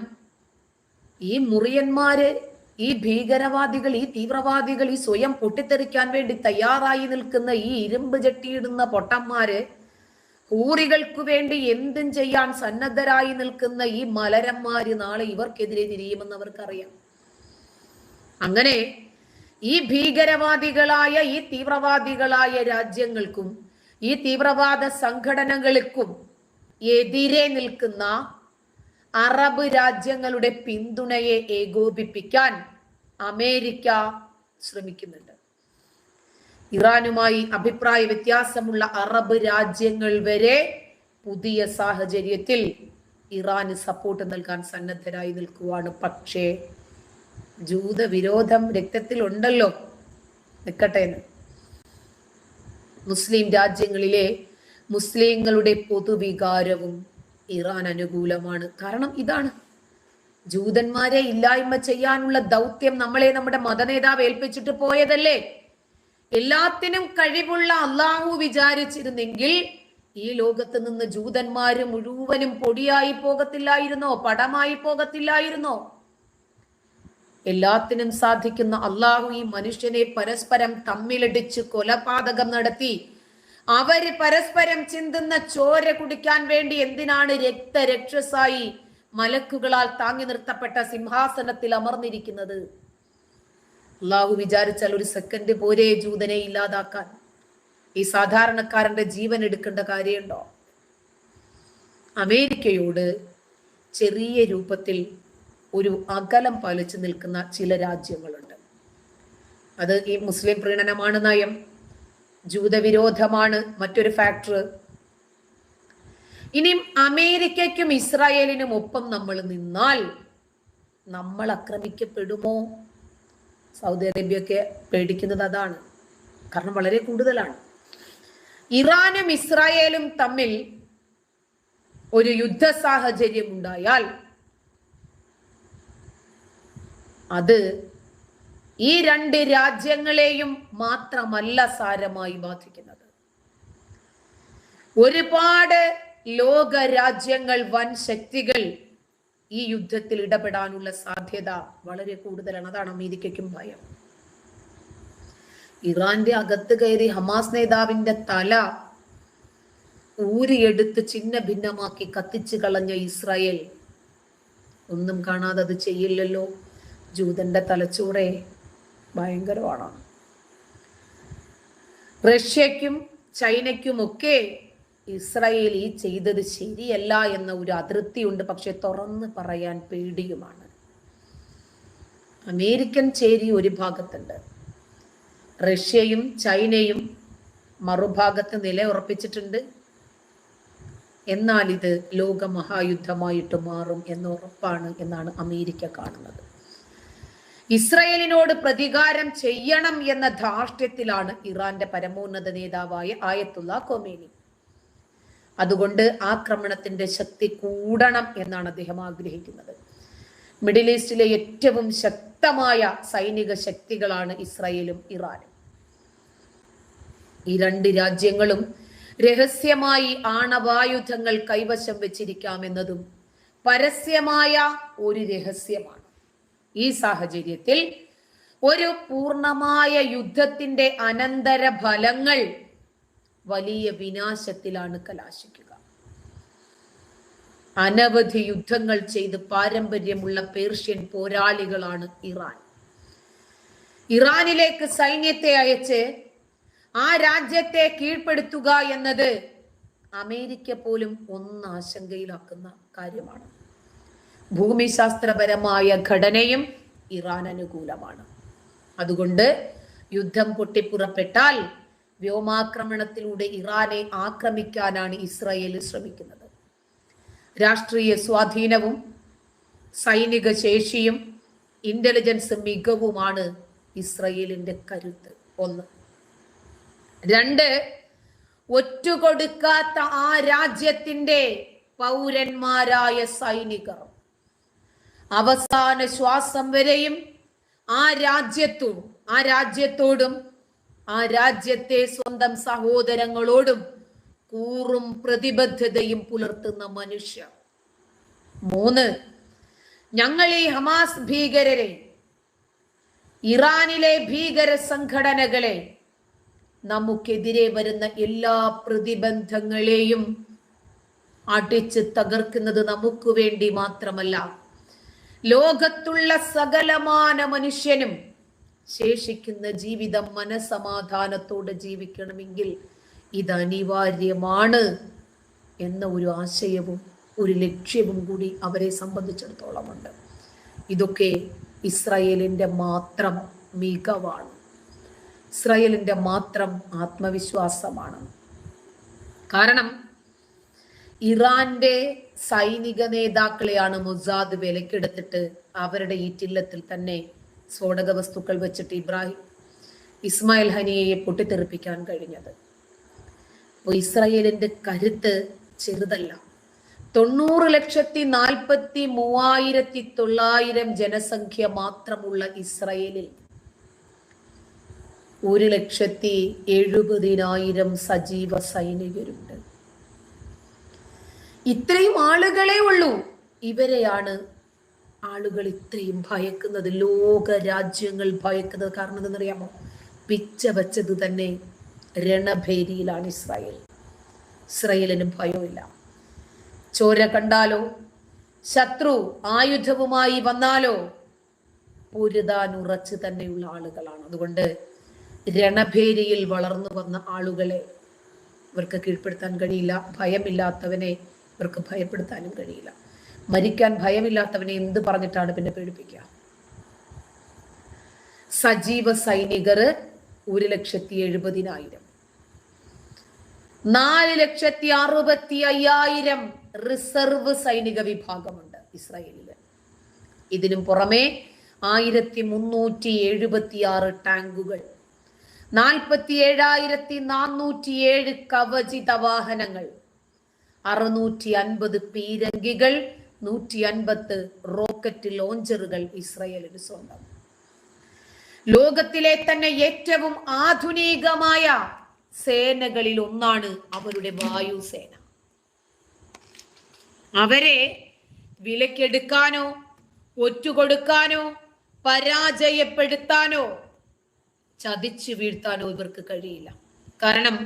ഈ മുറിയന്മാര്, ഈ ഭീകരവാദികൾ, ഈ തീവ്രവാദികൾ, ഈ സ്വയം പൊട്ടിത്തെറിക്കാൻ വേണ്ടി തയ്യാറായി നിൽക്കുന്ന ഈ ഇരുമ്പ് ചട്ടിയിടുന്ന പൊട്ടന്മാര്, ഹൂറികൾക്ക് വേണ്ടി എന്തും ചെയ്യാൻ സന്നദ്ധരായി നിൽക്കുന്ന ഈ മലരന്മാര് നാളെ ഇവർക്കെതിരെ തിരിയുമെന്ന് അവർക്കറിയാം. അങ്ങനെ ഈ ഭീകരവാദികളായ, ഈ തീവ്രവാദികളായ രാജ്യങ്ങൾക്കും ഈ തീവ്രവാദ സംഘടനകൾക്കും എതിരെ നിൽക്കുന്ന അറബ് രാജ്യങ്ങളുടെ പിന്തുണയെ ഏകോപിപ്പിക്കാൻ അമേരിക്ക ശ്രമിക്കുന്നുണ്ട്. ഇറാനുമായി അഭിപ്രായ വ്യത്യാസമുള്ള അറബ് രാജ്യങ്ങൾ വരെ പുതിയ സാഹചര്യത്തിൽ ഇറാന് സപ്പോർട്ട് നൽകാൻ സന്നദ്ധരായി നിൽക്കുവാണ്. പക്ഷേ ജൂതവിരോധം രക്തത്തിൽ ഉണ്ടല്ലോ, നിൽക്കട്ടെ. മുസ്ലിം രാജ്യങ്ങളിലെ മുസ്ലിങ്ങളുടെ പൊതുവികാരവും ഇറാൻ അനുകൂലമാണ്. കാരണം ഇതാണ്, ജൂതന്മാരെ ഇല്ലായ്മ ചെയ്യാനുള്ള ദൗത്യം നമ്മളെ നമ്മുടെ മതനേതാവ് ഏൽപ്പിച്ചിട്ട് പോയതല്ലേ. എല്ലാത്തിനും കഴിവുള്ള അള്ളാഹു വിചാരിച്ചിരുന്നെങ്കിൽ ഈ ലോകത്ത് നിന്ന് ജൂതന്മാര് മുഴുവനും പൊടിയായി പോകത്തില്ലായിരുന്നോ, പടമായി പോകത്തില്ലായിരുന്നോ? എല്ലാത്തിനും സാധിക്കുന്ന അള്ളാഹു ഈ മനുഷ്യനെ പരസ്പരം തമ്മിലടിച്ച് കൊലപാതകം നടത്തി അവര് പരസ്പരം ചിന്തുന്ന ചോര കുടിക്കാൻ വേണ്ടി എന്തിനാണ് രക്തരക്ഷസായി മലക്കുകളാൽ താങ്ങി നിർത്തപ്പെട്ട സിംഹാസനത്തിൽ അമർന്നിരിക്കുന്നത്? അള്ളാഹു വിചാരിച്ചാൽ ഒരു സെക്കൻഡ് പോരെ ജൂതനെ ഇല്ലാതാക്കാൻ. ഈ സാധാരണക്കാരന്റെ ജീവൻ എടുക്കേണ്ട കാര്യമുണ്ടോ? അമേരിക്കയോട് ചെറിയ രൂപത്തിൽ ഒരു അകലം പാലിച്ചു നിൽക്കുന്ന ചില രാജ്യങ്ങളുണ്ട്. അത് ഈ മുസ്ലിം പ്രീണനമാണ് നയം, ജൂതവിരോധമാണ് മറ്റൊരു ഫാക്ടർ. ഇനി അമേരിക്കയ്ക്കും ഇസ്രായേലിനും ഒപ്പം നമ്മൾ നിന്നാൽ നമ്മൾ ആക്രമിക്കപ്പെടുമോ? സൗദി അറേബ്യയൊക്കെ പേടിക്കുന്നത് അതാണ്. കാരണം വളരെ കൂടുതലാണ്. ഇറാനും ഇസ്രായേലും തമ്മിൽ ഒരു യുദ്ധ സാഹചര്യം ഉണ്ടായാൽ അത് ഈ രണ്ട് രാജ്യങ്ങളെയും മാത്രമല്ല സാരമായി ബാധിക്കുന്നത്. ഒരുപാട് ലോക രാജ്യങ്ങൾ, വൻ ശക്തികൾ ഈ യുദ്ധത്തിൽ ഇടപെടാനുള്ള സാധ്യത വളരെ കൂടുതലാണ്. അതാണ് അമേരിക്കയ്ക്കും ഭയം. ഇറാന്റെ അകത്ത് കയറി ഹമാസ് നേതാവിന്റെ തല ഊരിയെടുത്ത് ചിന്ന ഭിന്നമാക്കി കത്തിച്ചു കളഞ്ഞ ഇസ്രായേൽ ഒന്നും കാണാതെ അത് ചെയ്യില്ലല്ലോ. ജൂതന്റെ തലച്ചോറെ ഭയങ്കരമാണ്. റഷ്യക്കും ചൈനയ്ക്കുമൊക്കെ ഇസ്രായേൽ ഈ ചെയ്തത് ശരിയല്ല എന്ന ഒരു അതൃപ്തിയുണ്ട്. പക്ഷെ തുറന്ന് പറയാൻ പേടിയുമാണ്. അമേരിക്കൻ ചേരി ഒരു ഭാഗത്തുണ്ട്, റഷ്യയും ചൈനയും മറുഭാഗത്ത് നില ഉറപ്പിച്ചിട്ടുണ്ട്. എന്നാൽ ഇത് ലോക മഹായുദ്ധമായിട്ട് മാറും എന്ന് ഉറപ്പാണ് എന്നാണ് അമേരിക്ക കാണുന്നത്. ഇസ്രായേലിനോട് പ്രതികാരം ചെയ്യണം എന്ന ധാർഷ്ട്യത്തിലാണ് ഇറാന്റെ പരമോന്നത നേതാവായ ആയത്തുള്ള ഖൊമേനി. അതുകൊണ്ട് ആക്രമണത്തിന്റെ ശക്തി കൂടണം എന്നാണ് അദ്ദേഹം ആഗ്രഹിക്കുന്നത്. മിഡിൽ ഈസ്റ്റിലെ ഏറ്റവും ശക്തമായ സൈനിക ശക്തികളാണ് ഇസ്രായേലും ഇറാനും. ഈ രണ്ട് രാജ്യങ്ങളും രഹസ്യമായി ആണവായുധങ്ങൾ കൈവശം വെച്ചിരിക്കാമെന്നതും പരസ്യമായ ഒരു രഹസ്യമാണ്. ഈ സാഹചര്യത്തിൽ ഒരു പൂർണ്ണമായ യുദ്ധത്തിന്റെ അനന്തര ഫലങ്ങൾ വലിയ വിനാശത്തിലാണ് കലാശിക്കുക. അനവധി യുദ്ധങ്ങൾ ചെയ്ത് പാരമ്പര്യമുള്ള പേർഷ്യൻ പോരാളികളാണ് ഇറാൻ. ഇറാനിലേക്ക് സൈന്യത്തെ അയച്ച് ആ രാജ്യത്തെ കീഴ്പ്പെടുത്തുക എന്നത് അമേരിക്ക പോലും ഒന്ന് ആശങ്കയിലാക്കുന്ന കാര്യമാണ്. ഭൂമിശാസ്ത്രപരമായ ഘടനയും ഇറാൻ അനുകൂലമാണ്. അതുകൊണ്ട് യുദ്ധം പൊട്ടിപ്പുറപ്പെട്ടാൽ വ്യോമാക്രമണത്തിലൂടെ ഇറാനെ ആക്രമിക്കാനാണ് ഇസ്രായേൽ ശ്രമിക്കുന്നത്. രാഷ്ട്രീയ സ്വാധീനവും സൈനിക ശേഷിയും ഇന്റലിജൻസ് മികവുമാണ് ഇസ്രായേലിന്റെ കരുത്ത്. 1. 2, ഒറ്റുകൊടുക്കാത്ത ആ രാജ്യത്തിന്റെ പൗരന്മാരായ സൈനികർ അവസാന ശ്വാസം വരെയും ആ രാജ്യത്തോടും ആ രാജ്യത്തെ സ്വന്തം സഹോദരങ്ങളോടും കൂറും പ്രതിബദ്ധതയും പുലർത്തുന്ന മനുഷ്യർ. 3, ഞങ്ങൾ ഈ ഹമാസ് ഭീകരരെ, ഇറാനിലെ ഭീകര സംഘടനകളെ, നമുക്കെതിരെ വരുന്ന എല്ലാ പ്രതിബന്ധങ്ങളെയും അടിച്ച് തകർക്കുന്നത് നമുക്ക് വേണ്ടി മാത്രമല്ല, ലോകത്തുള്ള സകലമാന മനുഷ്യനും ശേഷിക്കുന്ന ജീവിതം മനസമാധാനത്തോടെ ജീവിക്കണമെങ്കിൽ ഇത് അനിവാര്യമാണ് എന്ന ഒരു ആശയവും ഒരു ലക്ഷ്യവും കൂടി അവരെ സംബന്ധിച്ചിടത്തോളം ഉണ്ട്. ഇതൊക്കെ ഇസ്രായേലിന്റെ മാത്രം മികവാണ്, ഇസ്രായേലിന്റെ മാത്രം ആത്മവിശ്വാസമാണ്. കാരണം ഇറാന്റെ സൈനിക നേതാക്കളെയാണ് മൊസാദ് വിലക്കെടുത്തിട്ട് അവരുടെ ഈറ്റില്ലത്തിൽ തന്നെ സ്ഫോടക വസ്തുക്കൾ വെച്ചിട്ട് ഇസ്മായിൽ ഹനിയയെ പൊട്ടിത്തെറിപ്പിക്കാൻ കഴിഞ്ഞത്. അപ്പോൾ ഇസ്രായേലിന്റെ കരുത്ത് ചെറുതല്ല. 90,43,900 ജനസംഖ്യ മാത്രമുള്ള ഇസ്രായേലിൽ 1,70,000 സജീവ സൈനികരുണ്ട്. ഇത്രയും ആളുകളെ ഉള്ളൂ. ഇവരെയാണ് ആളുകൾ ഇത്രയും ഭയക്കുന്നത്, ലോക രാജ്യങ്ങൾ ഭയക്കുന്നത്. കാരണം എന്തെന്നറിയാമോ? പിച്ച വച്ചത് തന്നെ രണഭേരിയിലാണ് ഇസ്രായേലിന് ഭയമില്ല. ചോര കണ്ടാലോ, ശത്രു ആയുധവുമായി വന്നാലോ പൊരുതാൻ ഉറച്ചു തന്നെയുള്ള ആളുകളാണ്. അതുകൊണ്ട് രണഭേരിയിൽ വളർന്നു വന്ന ആളുകളെ ഇവർക്ക് കീഴ്പ്പെടുത്താൻ കഴിയില്ല. ഭയമില്ലാത്തവനെ ഇവർക്ക് ഭയപ്പെടുത്താനും കഴിയില്ല. മരിക്കാൻ ഭയമില്ലാത്തവനെ എന്ത് പറഞ്ഞിട്ടാണ് പിന്നെ പേടിപ്പിക്കുക? സജീവ സൈനികർ 1,70,000, 4,65,000 റിസർവ് സൈനിക വിഭാഗമുണ്ട് ഇസ്രായേലില്. ഇതിനും പുറമെ 1,376 ടാങ്കുകൾ, 47,407 കവചിത വാഹനങ്ങൾ, 650 പീരങ്കികൾ, 150 റോക്കറ്റ് ലോഞ്ചറുകൾ ഇസ്രായേലിന് സ്വന്തം. ലോകത്തിലെ തന്നെ ഏറ്റവും ആധുനികമായ സേനകളിൽ ഒന്നാണ് അവരുടെ വായുസേന. അവരെ വിലക്കെടുക്കാനോ ഒറ്റുകൊടുക്കാനോ പരാജയപ്പെടുത്താനോ ചതിച്ചു വീഴ്ത്താനോ ഇവർക്ക് കഴിയില്ല. കാരണം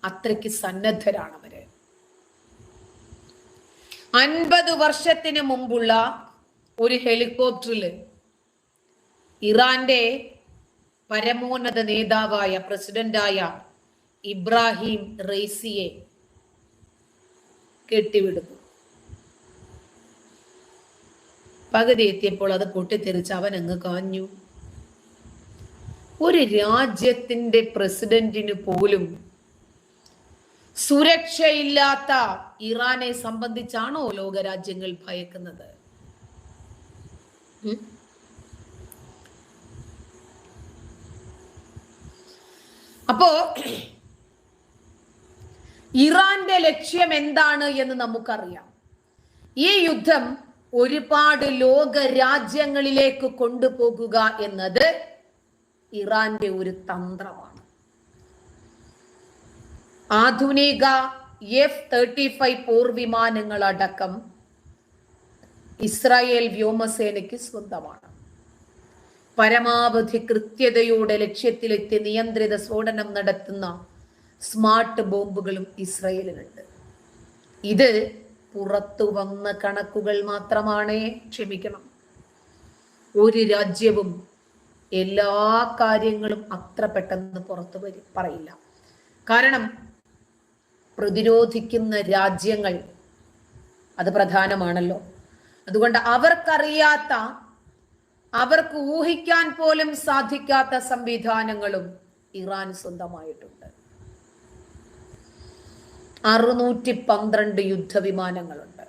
അത്രയ്ക്ക് സന്നദ്ധരാണ് അവര്. 50 വർഷത്തിന് മുമ്പുള്ള ഒരു ഹെലികോപ്റ്ററിൽ ഇറാന്റെ പരമോന്നത നേതാവായ പ്രസിഡന്റായ ഇബ്രാഹിം റൈസിയെ കെട്ടിവിടുന്നു. പകുതി എത്തിയപ്പോൾ അത് പൊട്ടിത്തെറിച്ച് അവൻ അങ്ങ് കാഞ്ഞു. ഒരു രാജ്യത്തിന്റെ പ്രസിഡന്റിന് പോലും സുരക്ഷയില്ലാത്ത ഇറാനെ സംബന്ധിച്ചാണോ ലോകരാജ്യങ്ങൾ ഭയക്കുന്നത്? അപ്പോ ഇറാന്റെ ലക്ഷ്യം എന്താണ് എന്ന് നമുക്കറിയാം. ഈ യുദ്ധം ഒരുപാട് ലോക രാജ്യങ്ങളിലേക്ക് കൊണ്ടുപോകുക എന്നത് ഇറാന്റെ ഒരു തന്ത്രമാണ്. ആധുനിക F-35 പോർവിമാനങ്ങൾ വിമാനങ്ങളടക്കം ഇസ്രായേൽ വ്യോമസേനയ്ക്ക് സ്വന്തമാണ്. പരമാവധി കൃത്യതയോടെ ലക്ഷ്യത്തിലെത്തി നിയന്ത്രിത സ്ഫോടനം നടത്തുന്ന സ്മാർട്ട് ബോംബുകളും ഇസ്രായേലിനുണ്ട്. ഇത് പുറത്തു വന്ന കണക്കുകൾ മാത്രമാണ്. ക്ഷമിക്കണം, ഒരു രാജ്യവും എല്ലാ കാര്യങ്ങളും അത്ര പെട്ടെന്ന് പുറത്തു പറയില്ല. കാരണം പ്രതിരോധിക്കുന്ന രാജ്യങ്ങൾ അത് പ്രധാനമാണല്ലോ. അതുകൊണ്ട് അവർക്കറിയാത്ത, അവർക്ക് ഊഹിക്കാൻ പോലും സാധിക്കാത്ത സംവിധാനങ്ങളും ഇറാൻ സ്വന്തമായിട്ടുണ്ട്. 612 യുദ്ധവിമാനങ്ങളുണ്ട്.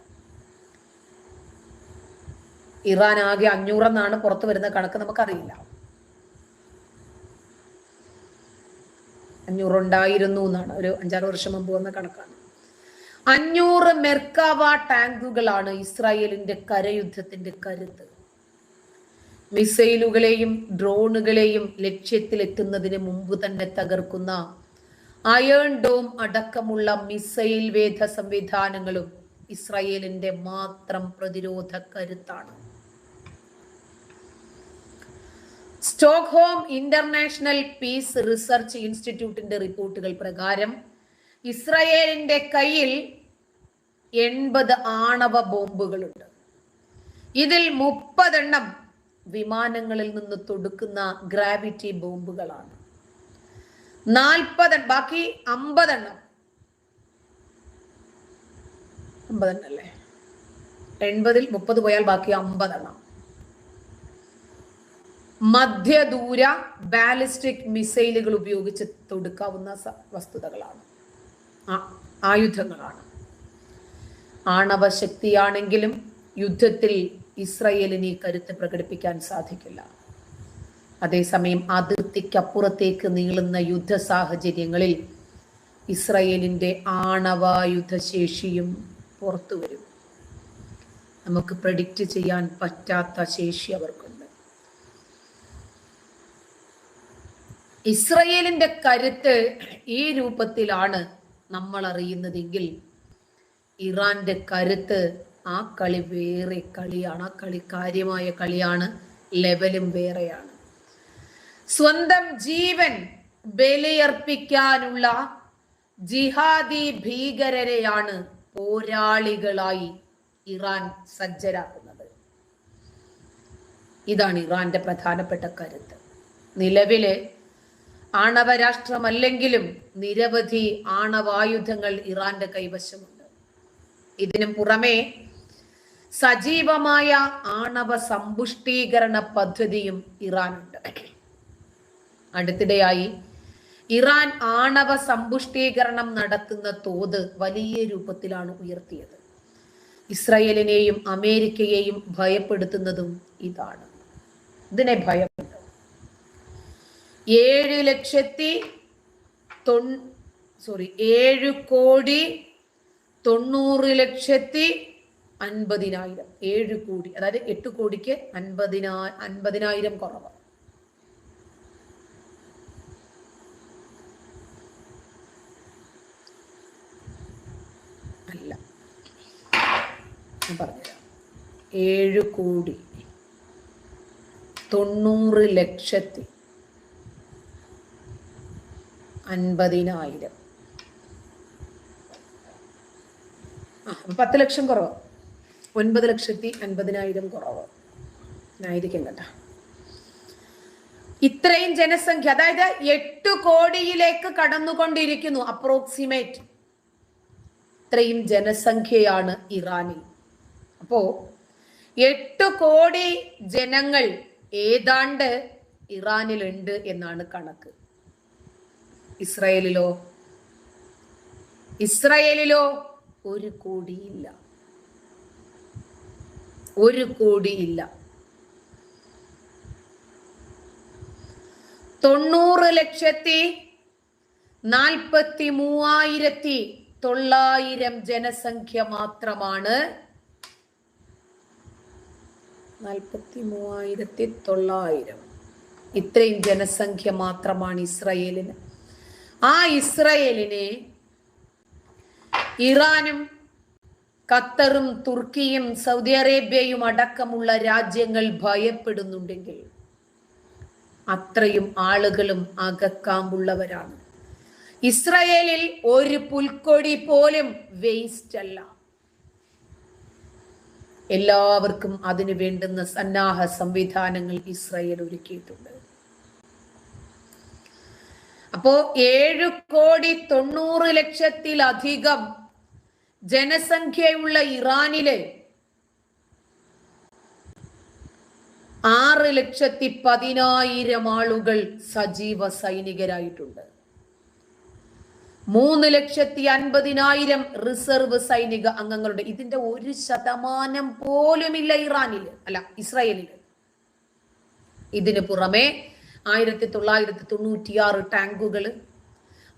ഇറാൻ ആകെ 500 എന്നാണ് പുറത്തു വരുന്ന കണക്ക്, നമുക്കറിയില്ല. 500 ഉണ്ടായിരുന്നു എന്നാണ് ഒരു 5-6 വർഷം മുമ്പ് വന്ന കണക്കാണ്. 500 മെർക്കാവ ടാങ്കുകളാണ് ഇസ്രായേലിന്റെ കരയുദ്ധത്തിന്റെ കരുത്ത്. മിസൈലുകളെയും ഡ്രോണുകളെയും ലക്ഷ്യത്തിലെത്തുന്നതിന് മുമ്പ് തന്നെ തകർക്കുന്ന അയേൺ ഡോം അടക്കമുള്ള മിസൈൽ വേധ സംവിധാനങ്ങളും ഇസ്രായേലിന്റെ മാത്രം പ്രതിരോധ കരുത്താണ്. സ്റ്റോക്ക്ഹോം ഇന്റർനാഷണൽ പീസ് റിസർച്ച് ഇൻസ്റ്റിറ്റ്യൂട്ടിന്റെ റിപ്പോർട്ടുകൾ പ്രകാരം ഇസ്രായേലിന്റെ കയ്യിൽ 80 ആണവ ബോംബുകളുണ്ട്. ഇതിൽ 30 എണ്ണം വിമാനങ്ങളിൽ നിന്ന് തൊടുക്കുന്ന ഗ്രാവിറ്റി ബോംബുകളാണ്. 40 ബാക്കി 50 എണ്ണം 50 എണ്ണം അല്ലേ, 80-ൽ 30 പോയാൽ ബാക്കി 50 എണ്ണം മധ്യദൂര ബാലിസ്റ്റിക് മിസൈലുകൾ ഉപയോഗിച്ച് തൊടുക്കാവുന്ന വസ്തുതകളാണ്, ആയുധങ്ങളാണ്. ആണവ ശക്തിയാണെങ്കിലും യുദ്ധത്തിൽ ഇസ്രായേലിന് ഈ കരുത്ത് പ്രകടിപ്പിക്കാൻ സാധിക്കില്ല. അതേസമയം അതിർത്തിക്കപ്പുറത്തേക്ക് നീളുന്ന യുദ്ധ സാഹചര്യങ്ങളിൽ ഇസ്രായേലിന്റെ ആണവായുധശേഷിയും പുറത്തു വരും. നമുക്ക് പ്രഡിക്റ്റ് ചെയ്യാൻ പറ്റാത്ത ശേഷി അവർക്കുണ്ട്. ഇസ്രായേലിന്റെ കരുത്ത് ഈ രൂപത്തിലാണ് നമ്മൾ അറിയുന്നതെങ്കിൽ ഇറാന്റെ കരുത്ത് ആ കളി വേറെ കളിയാണ്. ആ കളി കാര്യമായ കളിയാണ്, ലെവലും വേറെയാണ്. സ്വന്തം ജീവൻ ബലിയർപ്പിക്കാനുള്ള ജിഹാദി ഭീകരരെയാണ് പോരാളികളായി ഇറാൻ സജ്ജരാക്കുന്നത്. ഇതാണ് ഇറാന്റെ പ്രധാനപ്പെട്ട കരുത്ത്. നിലവിലെ ആണവരാഷ്ട്രമല്ലെങ്കിലും നിരവധി ആണവായുധങ്ങൾ ഇറാന്റെ കൈവശമുണ്ട്. ഇതിനു പുറമെ സജീവമായ ആണവ സമ്പുഷ്ടീകരണ പദ്ധതിയും ഇറാനുണ്ട്. അടുത്തിടെയായി ഇറാൻ ആണവ സമ്പുഷ്ടീകരണം നടത്തുന്ന തോത് വലിയ രൂപത്തിലാണ് ഉയർത്തിയത്. ഇസ്രായേലിനെയും അമേരിക്കയെയും ഭയപ്പെടുത്തുന്നതും ഇതാണ്. ഇതിനെ ഭയമുണ്ട്. 7,90,50,000 7 കോടി, അതായത് 8 കോടിക്ക് 50,000 കുറവ്. അല്ല, ഞാൻ പറഞ്ഞുതരാം. 7,90,50,000 50,000. 10 ലക്ഷം കുറവ്. 9,50,000 കുറവ് ആയിരിക്കും കേട്ടോ. ഇത്രയും ജനസംഖ്യ, അതായത് 8 കോടിയിലേക്ക് കടന്നുകൊണ്ടിരിക്കുന്നു. അപ്രോക്സിമേറ്റ് ഇത്രയും ജനസംഖ്യയാണ് ഇറാനിൽ. അപ്പോ 8 കോടി ജനങ്ങൾ ഏതാണ്ട് ഇറാനിലുണ്ട് എന്നാണ് കണക്ക്. ഇസ്രായേലിലോ 1 കോടിയില്ല. 1 കോടിയില്ല. 90,43,900 ജനസംഖ്യ മാത്രമാണ്. 43,900 ഇത്രയും ജനസംഖ്യ മാത്രമാണ് ഇസ്രായേലിന്. ആ ഇസ്രായേലിനെ ഇറാനും ഖത്തറും തുർക്കിയും സൗദി അറേബ്യയും അടക്കമുള്ള രാജ്യങ്ങൾ ഭയപ്പെടുന്നുണ്ടെങ്കിൽ അത്രയും ആളുകളും അകക്കാമ്പുള്ളവരാണ്. ഇസ്രായേലിൽ ഒരു പുൽക്കൊടി പോലും വേസ്റ്റ് അല്ല. എല്ലാവർക്കും അതിനു വേണ്ടുന്ന സന്നാഹ സംവിധാനങ്ങൾ ഇസ്രായേൽ ഒരുക്കിയിട്ടുണ്ട്. അപ്പോ 7,90,00,000-ലധികം ജനസംഖ്യയുള്ള ഇറാനിലെ 6,10,000 ആളുകൾ സജീവ സൈനികരായിട്ടുണ്ട്. 3,50,000 റിസർവ് സൈനിക അംഗങ്ങളുടെ. ഇതിന്റെ 1% പോലുമില്ല ഇസ്രായേലില്. ഇതിനു പുറമെ 1996 ടാങ്കുകള്,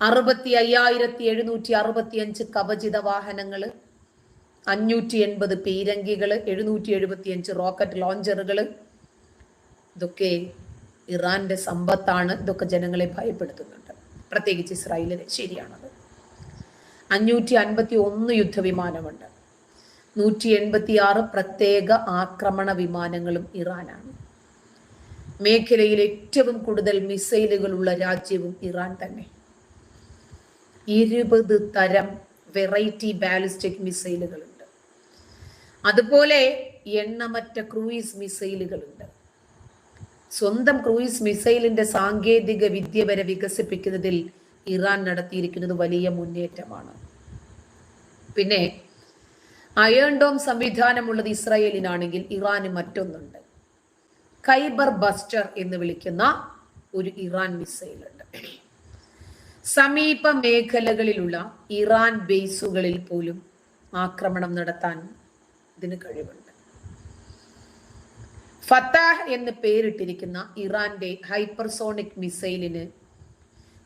65,765 കവചിത വാഹനങ്ങള്, 580 പീരങ്കികള്, 775 റോക്കറ്റ് ലോഞ്ചറുകള്. ഇതൊക്കെ ഇറാന്റെ സമ്പത്താണ്. ഇതൊക്കെ ജനങ്ങളെ ഭയപ്പെടുത്തുന്നുണ്ട്, പ്രത്യേകിച്ച് ഇസ്രായേലിന്. ശരിയാണത്. 551 യുദ്ധവിമാനമുണ്ട്. 186 പ്രത്യേക ആക്രമണ വിമാനങ്ങളും ഇറാനാണ്. മേഖലയിൽ ഏറ്റവും കൂടുതൽ മിസൈലുകളുള്ള രാജ്യവും ഇറാൻ തന്നെ. 20 തരം വെറൈറ്റി ബാലിസ്റ്റിക് മിസൈലുകളുണ്ട്. അതുപോലെ എണ്ണമറ്റ ക്രൂയിസ് മിസൈലുകളുണ്ട്. സ്വന്തം ക്രൂയിസ് മിസൈലിന്റെ സാങ്കേതിക വിദ്യ വരെ വികസിപ്പിക്കുന്നതിൽ ഇറാൻ നടത്തിയിരിക്കുന്നത് വലിയ മുന്നേറ്റമാണ്. പിന്നെ അയൺ ഡോം സംവിധാനമുള്ളത് ഇസ്രായേലിനാണെങ്കിൽ ഇറാന് മറ്റൊന്നുണ്ട്. ഖൈബർ ബസ്റ്റർ എന്ന് വിളിക്കുന്ന ഒരു ഇറാൻ മിസൈലുണ്ട്. സമീപ മേഖലകളിലുള്ള ഇറാൻ ബേസുകളിൽ പോലും ആക്രമണം നടത്താൻ ഇതിന് കഴിവുണ്ട്. ഫത്താഹ് എന്ന് പേരിട്ടിരിക്കുന്ന ഇറാന്റെ ഹൈപ്പർസോണിക് മിസൈലിന്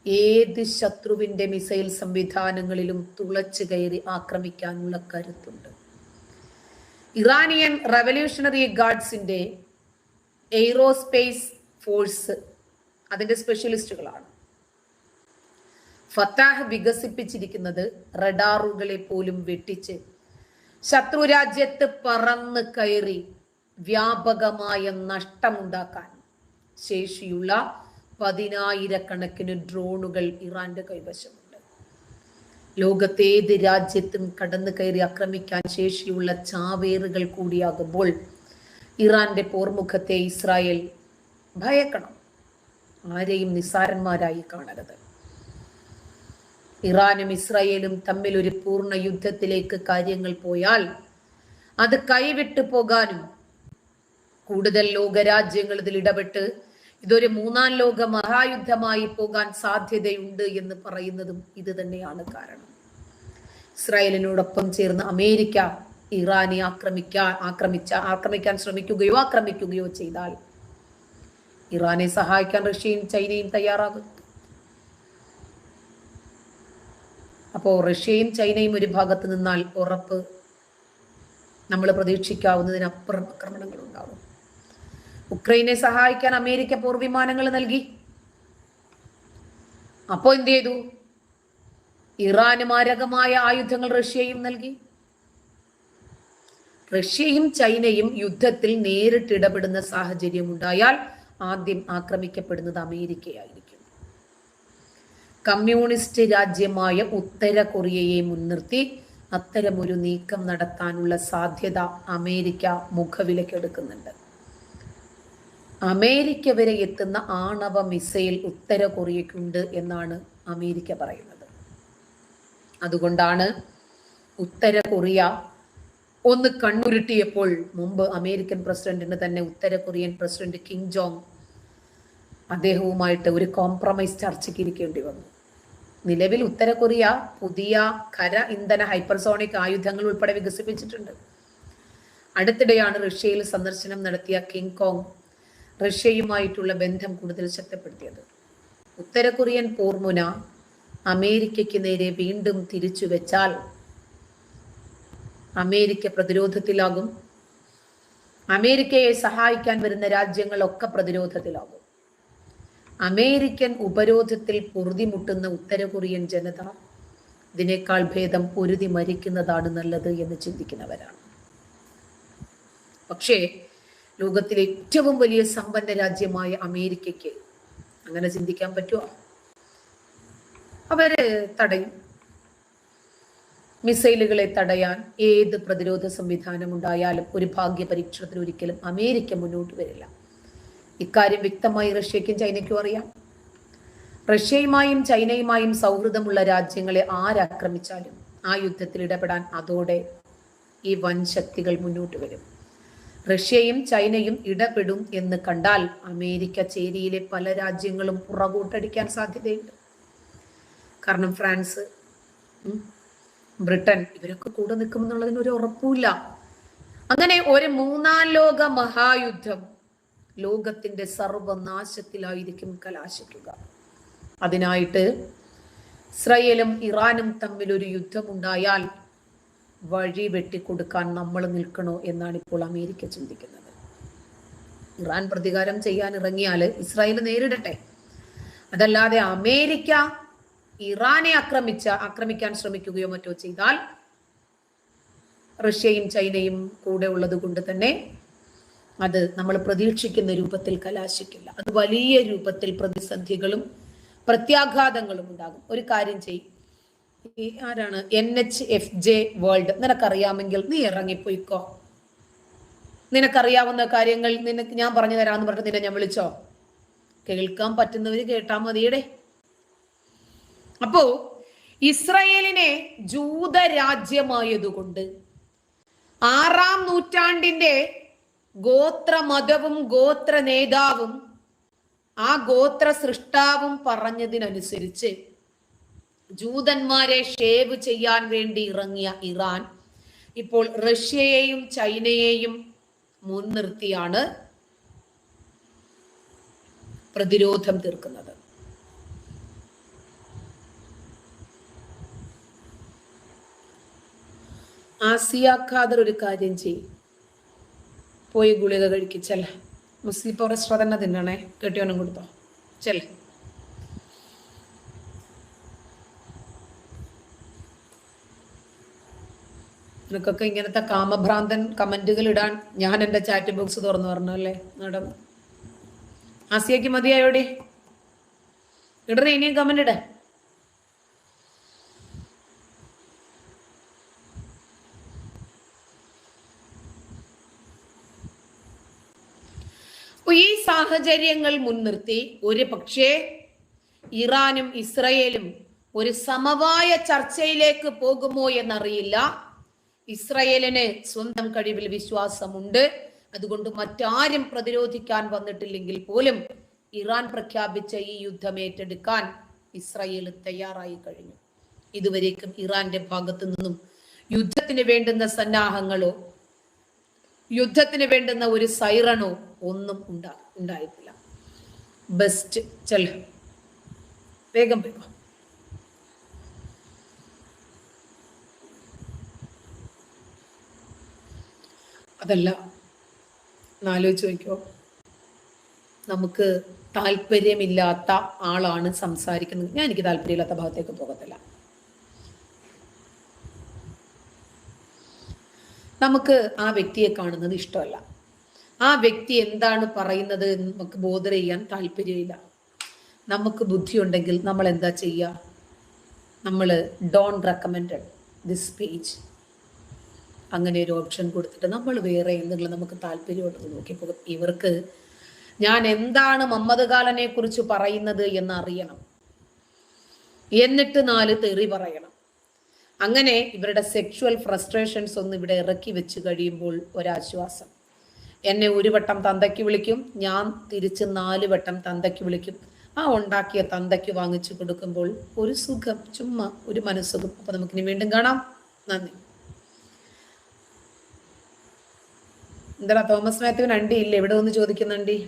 ഏത് ശത്രുവിന്റെ മിസൈൽ സംവിധാനങ്ങളിലും തുളച്ചു കയറി ആക്രമിക്കാനുള്ള കരുത്തുണ്ട്. ഇറാനിയൻ റവല്യൂഷണറി ഗാർഡ്സിന്റെ എയ്റോസ്പേസ് ഫോഴ്സ് അതിന്റെ സ്പെഷ്യലിസ്റ്റുകളാണ്. ഫത്താഹ് വികസിപ്പിച്ചിരിക്കുന്നത് റഡാറുകളെ പോലും വെട്ടിച്ച് ശത്രു രാജ്യത്ത് പറന്ന് കയറി വ്യാപകമായ നഷ്ടമുണ്ടാക്കാൻ ശേഷിയുള്ള 10,000-കണക്കിന് ഡ്രോണുകൾ ഇറാന്റെ കൈവശമുണ്ട്. ലോകത്തേത് രാജ്യത്തും കടന്നു കയറി ആക്രമിക്കാൻ ശേഷിയുള്ള ചാവേറുകൾ കൂടിയാകുമ്പോൾ ഇറാന്റെ പോർമുഖത്തെ ഇസ്രായേൽ ഭയക്കണം. ആരെയും നിസ്സാരന്മാരായി കാണരുത്. ഇറാനും ഇസ്രായേലും തമ്മിൽ ഒരു പൂർണ്ണ യുദ്ധത്തിലേക്ക് കാര്യങ്ങൾ പോയാൽ അത് കൈവിട്ടു പോകാനും കൂടുതൽ ലോകരാജ്യങ്ങൾ ഇതിൽ ഇടപെട്ട് ഇതൊരു 3ാം ലോക മഹായുദ്ധമായി പോകാൻ സാധ്യതയുണ്ട് എന്ന് പറയുന്നതും ഇത് തന്നെയാണ് കാരണം. ഇസ്രായേലിനോടൊപ്പം ചേർന്ന് അമേരിക്ക ഇറാനെ ആക്രമിക്കാൻ ശ്രമിക്കുകയോ ചെയ്താൽ ഇറാനെ സഹായിക്കാൻ റഷ്യയും ചൈനയും തയ്യാറാകും. അപ്പോ റഷ്യയും ചൈനയും ഒരു ഭാഗത്ത് നിന്നാൽ ഉറപ്പ് നമ്മൾ പ്രതീക്ഷിക്കാവുന്നതിനപ്പുറം ആക്രമണങ്ങൾ ഉണ്ടാകും. ഉക്രൈനെ സഹായിക്കാൻ അമേരിക്ക പോർവിമാനങ്ങൾ നൽകി. അപ്പോ എന്ത് ചെയ്തു? ഇറാന് മാരകമായ ആയുധങ്ങൾ റഷ്യയും നൽകി. റഷ്യയും ചൈനയും യുദ്ധത്തിൽ നേരിട്ട് ഇടപെടുന്ന സാഹചര്യം ഉണ്ടായാൽ ആദ്യം ആക്രമിക്കപ്പെടുന്നത് അമേരിക്കയായിരിക്കും. കമ്മ്യൂണിസ്റ്റ് രാജ്യമായ ഉത്തര കൊറിയയെ മുൻനിർത്തി അത്തരമൊരു നീക്കം നടത്താനുള്ള സാധ്യത അമേരിക്ക മുഖവിലക്കെടുക്കുന്നുണ്ട്. അമേരിക്ക വരെ എത്തുന്ന ആണവ മിസൈൽ ഉത്തര കൊറിയക്കുണ്ട് എന്നാണ് അമേരിക്ക പറയുന്നത്. അതുകൊണ്ടാണ് ഉത്തര കൊറിയ ഒന്ന് കണ്ണുരുട്ടിയപ്പോൾ മുമ്പ് അമേരിക്കൻ പ്രസിഡന്റിന് തന്നെ ഉത്തര കൊറിയൻ പ്രസിഡന്റ് കിം ജോങ് അദ്ദേഹവുമായിട്ട് ഒരു കോംപ്രമൈസ് ചർച്ചയ്ക്ക് ഇരിക്കേണ്ടി വന്നു. നിലവിൽ ഉത്തര കൊറിയ പുതിയ ഖര ഇന്ധന ഹൈപ്പർസോണിക് ആയുധങ്ങൾ ഉൾപ്പെടെ വികസിപ്പിച്ചിട്ടുണ്ട്. അടുത്തിടെയാണ് റഷ്യയിൽ സന്ദർശനം നടത്തിയ കിം ജോങ് റഷ്യയുമായിട്ടുള്ള ബന്ധം കൂടുതൽ ശക്തിപ്പെടുത്തിയത്. ഉത്തര കൊറിയൻ പോർമുന അമേരിക്കയ്ക്ക് നേരെ വീണ്ടും തിരിച്ചു വെച്ചാൽ അമേരിക്ക പ്രതിരോധത്തിലാകും. അമേരിക്കയെ സഹായിക്കാൻ വരുന്ന രാജ്യങ്ങളൊക്കെ പ്രതിരോധത്തിലാകും. അമേരിക്കൻ ഉപരോധത്തിൽ പൊറുതിമുട്ടുന്ന ഉത്തര കൊറിയൻ ജനത ഇതിനേക്കാൾ ഭേദം പൊരുതി മരിക്കുന്നതാണ് നല്ലത് എന്ന് ചിന്തിക്കുന്നവരാണ്. പക്ഷേ ലോകത്തിലെ ഏറ്റവും വലിയ സമ്പന്ന രാജ്യമായ അമേരിക്കയ്ക്ക് അങ്ങനെ ചിന്തിക്കാൻ പറ്റുമോ? അവര് തടയും. മിസൈലുകളെ തടയാൻ ഏത് പ്രതിരോധ സംവിധാനം ഉണ്ടായാലും ഒരു ഭാഗ്യ പരീക്ഷണത്തിന് ഒരിക്കലും അമേരിക്ക മുന്നോട്ട് വരില്ല. ഇക്കാര്യം വ്യക്തമായി റഷ്യയ്ക്കും ചൈനയ്ക്കും അറിയാം. റഷ്യയുമായും ചൈനയുമായും സൗഹൃദമുള്ള രാജ്യങ്ങളെ ആരാക്രമിച്ചാലും ആ യുദ്ധത്തിൽ ഇടപെടാൻ അതോടെ ഈ വൻ ശക്തികൾ മുന്നോട്ട് വരും. റഷ്യയും ചൈനയും ഇടപെടും എന്ന് കണ്ടാൽ അമേരിക്ക ചേരിയിലെ പല രാജ്യങ്ങളും പുറകോട്ടടിക്കാൻ സാധ്യതയുണ്ട്. കാരണം ഫ്രാൻസ്, ബ്രിട്ടൻ ഇവരൊക്കെ കൂടെ നിൽക്കുമെന്നുള്ളതിന് ഒരു ഉറപ്പുമില്ല. അങ്ങനെ ഒരു മൂന്നാം ലോക മഹായുദ്ധം ലോകത്തിന്റെ സർവനാശത്തിലായിരിക്കും കലാശിക്കുക. അതിനായിട്ട് ഇസ്രായേലും ഇറാനും തമ്മിൽ ഒരു യുദ്ധമുണ്ടായാൽ വഴി വെട്ടിക്കൊടുക്കാൻ നമ്മൾ നിൽക്കണോ എന്നാണ് ഇപ്പോൾ അമേരിക്ക ചിന്തിക്കുന്നത്. ഇറാൻ പ്രതികാരം ചെയ്യാൻ ഇറങ്ങിയാൽ ഇസ്രായേൽ നേരിടട്ടെ. അതല്ലാതെ അമേരിക്ക ഇറാനെ ആക്രമിക്കാൻ ശ്രമിക്കുകയോ മറ്റോ ചെയ്താൽ റഷ്യയും ചൈനയും കൂടെ ഉള്ളത് കൊണ്ട് തന്നെ അത് നമ്മൾ പ്രതീക്ഷിക്കുന്ന രൂപത്തിൽ കലാശിക്കില്ല. അത് വലിയ രൂപത്തിൽ പ്രതിസന്ധികളും പ്രത്യാഘാതങ്ങളും ഉണ്ടാകും. ഒരു കാര്യം ചെയ്യും, ആരാണ് NHFJ വേൾഡ്, നിനക്കറിയാമെങ്കിൽ നീ ഇറങ്ങിപ്പോയിക്കോ. നിനക്കറിയാവുന്ന കാര്യങ്ങൾ ഞാൻ പറഞ്ഞു തരാമെന്ന് പറഞ്ഞിട്ട് നിന്നെ ഞാൻ വിളിച്ചോ? കേൾക്കാൻ പറ്റുന്നവര് കേട്ടാ മതിയടെ. അപ്പോ ഇസ്രായേലിനെ ജൂതരാജ്യമായതുകൊണ്ട് 6-ാം നൂറ്റാണ്ടിന്റെ ഗോത്ര മതവും ഗോത്ര നേതാവും ആ ഗോത്ര സൃഷ്ടാവും പറഞ്ഞതിനനുസരിച്ച് ജൂതന്മാരെ ഷേവ് ചെയ്യാൻ വേണ്ടി ഇറങ്ങിയ ഇറാൻ ഇപ്പോൾ റഷ്യയെയും ചൈനയെയും മുൻനിർത്തിയാണ് പ്രതിരോധം തീർക്കുന്നത്. ആസിയ ഖാദർ ഒരു കാര്യം ചെയ്യും, പോയി ഗുളിക കഴിക്കിച്ചല്ല. മുസ്ലിം ഫോറസ്ട്ര തന്നെ തിന്നണേ, കെട്ടിയോനും കൊടുത്തോ ചെല്ല. നിനക്കൊക്കെ ഇങ്ങനത്തെ കാമഭ്രാന്തൻ കമന്റുകൾ ഇടാൻ ഞാൻ എൻ്റെ ചാറ്റ് ബോക്സ് തുറന്നു പറഞ്ഞല്ലേ നടന്നു. ആസിയക്ക് മതിയായോടി, ഇടറി ഇനിയും കമന്റ് ഇട. ഈ സാഹചര്യങ്ങൾ മുൻനിർത്തി ഒരു പക്ഷേ ഇറാനും ഇസ്രയേലും ഒരു സമവായ ചർച്ചയിലേക്ക് പോകുമോ എന്നറിയില്ല. ഇസ്രയേലിന് സ്വന്തം കഴിവിൽ വിശ്വാസമുണ്ട്. അതുകൊണ്ട് മറ്റാരും പ്രതിരോധിക്കാൻ വന്നിട്ടില്ലെങ്കിൽ പോലും ഇറാൻ പ്രഖ്യാപിച്ച ഈ യുദ്ധം ഏറ്റെടുക്കാൻ ഇസ്രയേൽ തയ്യാറായി കഴിഞ്ഞു. ഇതുവരേക്കും ഇറാന്റെ ഭാഗത്തു നിന്നും യുദ്ധത്തിന് വേണ്ടുന്ന സന്നാഹങ്ങളോ യുദ്ധത്തിന് വേണ്ടുന്ന ഒരു സൈറണോ ഒന്നും ഉണ്ടായിട്ടില്ല. ബെസ്റ്റ് ചെല്ല, വേഗം വേഗം. അതല്ല, ആലോചിച്ച് നോക്കിയോ, നമുക്ക് താല്പര്യമില്ലാത്ത ആളാണ് സംസാരിക്കുന്നത്. എനിക്ക് താല്പര്യമില്ലാത്ത ഭാഗത്തേക്ക് പോകത്തില്ല. നമുക്ക് ആ വ്യക്തിയെ കാണുന്നത് ഇഷ്ടമല്ല. ആ വ്യക്തി എന്താണ് പറയുന്നത് എന്ന് നമുക്ക് ബോധർ ചെയ്യാൻ താല്പര്യമില്ല. നമുക്ക് ബുദ്ധിയുണ്ടെങ്കിൽ നമ്മൾ എന്താ ചെയ്യുക? നമ്മൾ ഡോണ്ട് റെക്കമെൻഡ് ദിസ് പേജ്, അങ്ങനെ ഒരു ഓപ്ഷൻ കൊടുത്തിട്ട് നമ്മൾ വേറെ എന്തെങ്കിലും നമുക്ക് താല്പര്യമുള്ളത് നോക്കി പോകും. ഇവർക്ക് ഞാൻ എന്താണ് മുഹമ്മദ് ഖാലിനെ കുറിച്ച് പറയുന്നത് എന്നറിയണം, എന്നിട്ട് 4 തെറി പറയണം. അങ്ങനെ ഇവരുടെ സെക്ഷുവൽ ഫ്രസ്ട്രേഷൻസ് ഒന്ന് ഇവിടെ ഇറക്കി വെച്ച് കഴിയുമ്പോൾ ഒരാശ്വാസം. എന്നെ ഒരു വട്ടം തന്തയ്ക്ക് വിളിക്കും, ഞാൻ തിരിച്ച് 4 വട്ടം തന്തയ്ക്ക് വിളിക്കും. ആ ഉണ്ടാക്കിയ തന്തയ്ക്ക് വാങ്ങിച്ചു കൊടുക്കുമ്പോൾ ഒരു സുഖം, ചുമ്മാ ഒരു മനസ്സുഖം. അപ്പൊ നമുക്കിനി വീണ്ടും കാണാം. നന്ദി. എന്താ തോമസ് മാത്യുവിന് അണ്ടി ഇല്ല? എവിടെ ഒന്ന് ചോദിക്കുന്നുണ്ടി?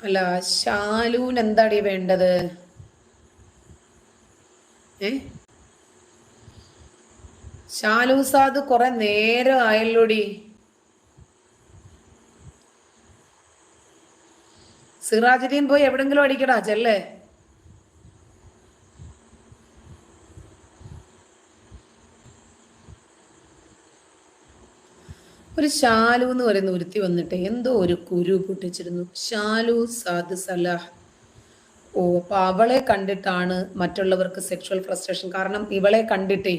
അല്ല, ശാലൂന് എന്താടി വേണ്ടത്? ശാലൂസാദ് കുറെ നേരം ആയല്ലോടി. സിറാജുദ്ദീൻ പോയി എവിടെങ്കിലും അടിക്കടാ, ചെല്ലേ. ഒരു ഷാലു എന്ന് പറയുന്ന ഒരുത്തി വന്നിട്ട് എന്തോ ഒരു കുരു പൊട്ടിച്ചിരുന്നു. ഷാലു സാദ് സലാഹ്. ഓ, അപ്പൊ അവളെ കണ്ടിട്ടാണ് മറ്റുള്ളവർക്ക് സെക്ഷുവൽ ഫ്രസ്ട്രേഷൻ. കാരണം ഇവളെ കണ്ടിട്ടേ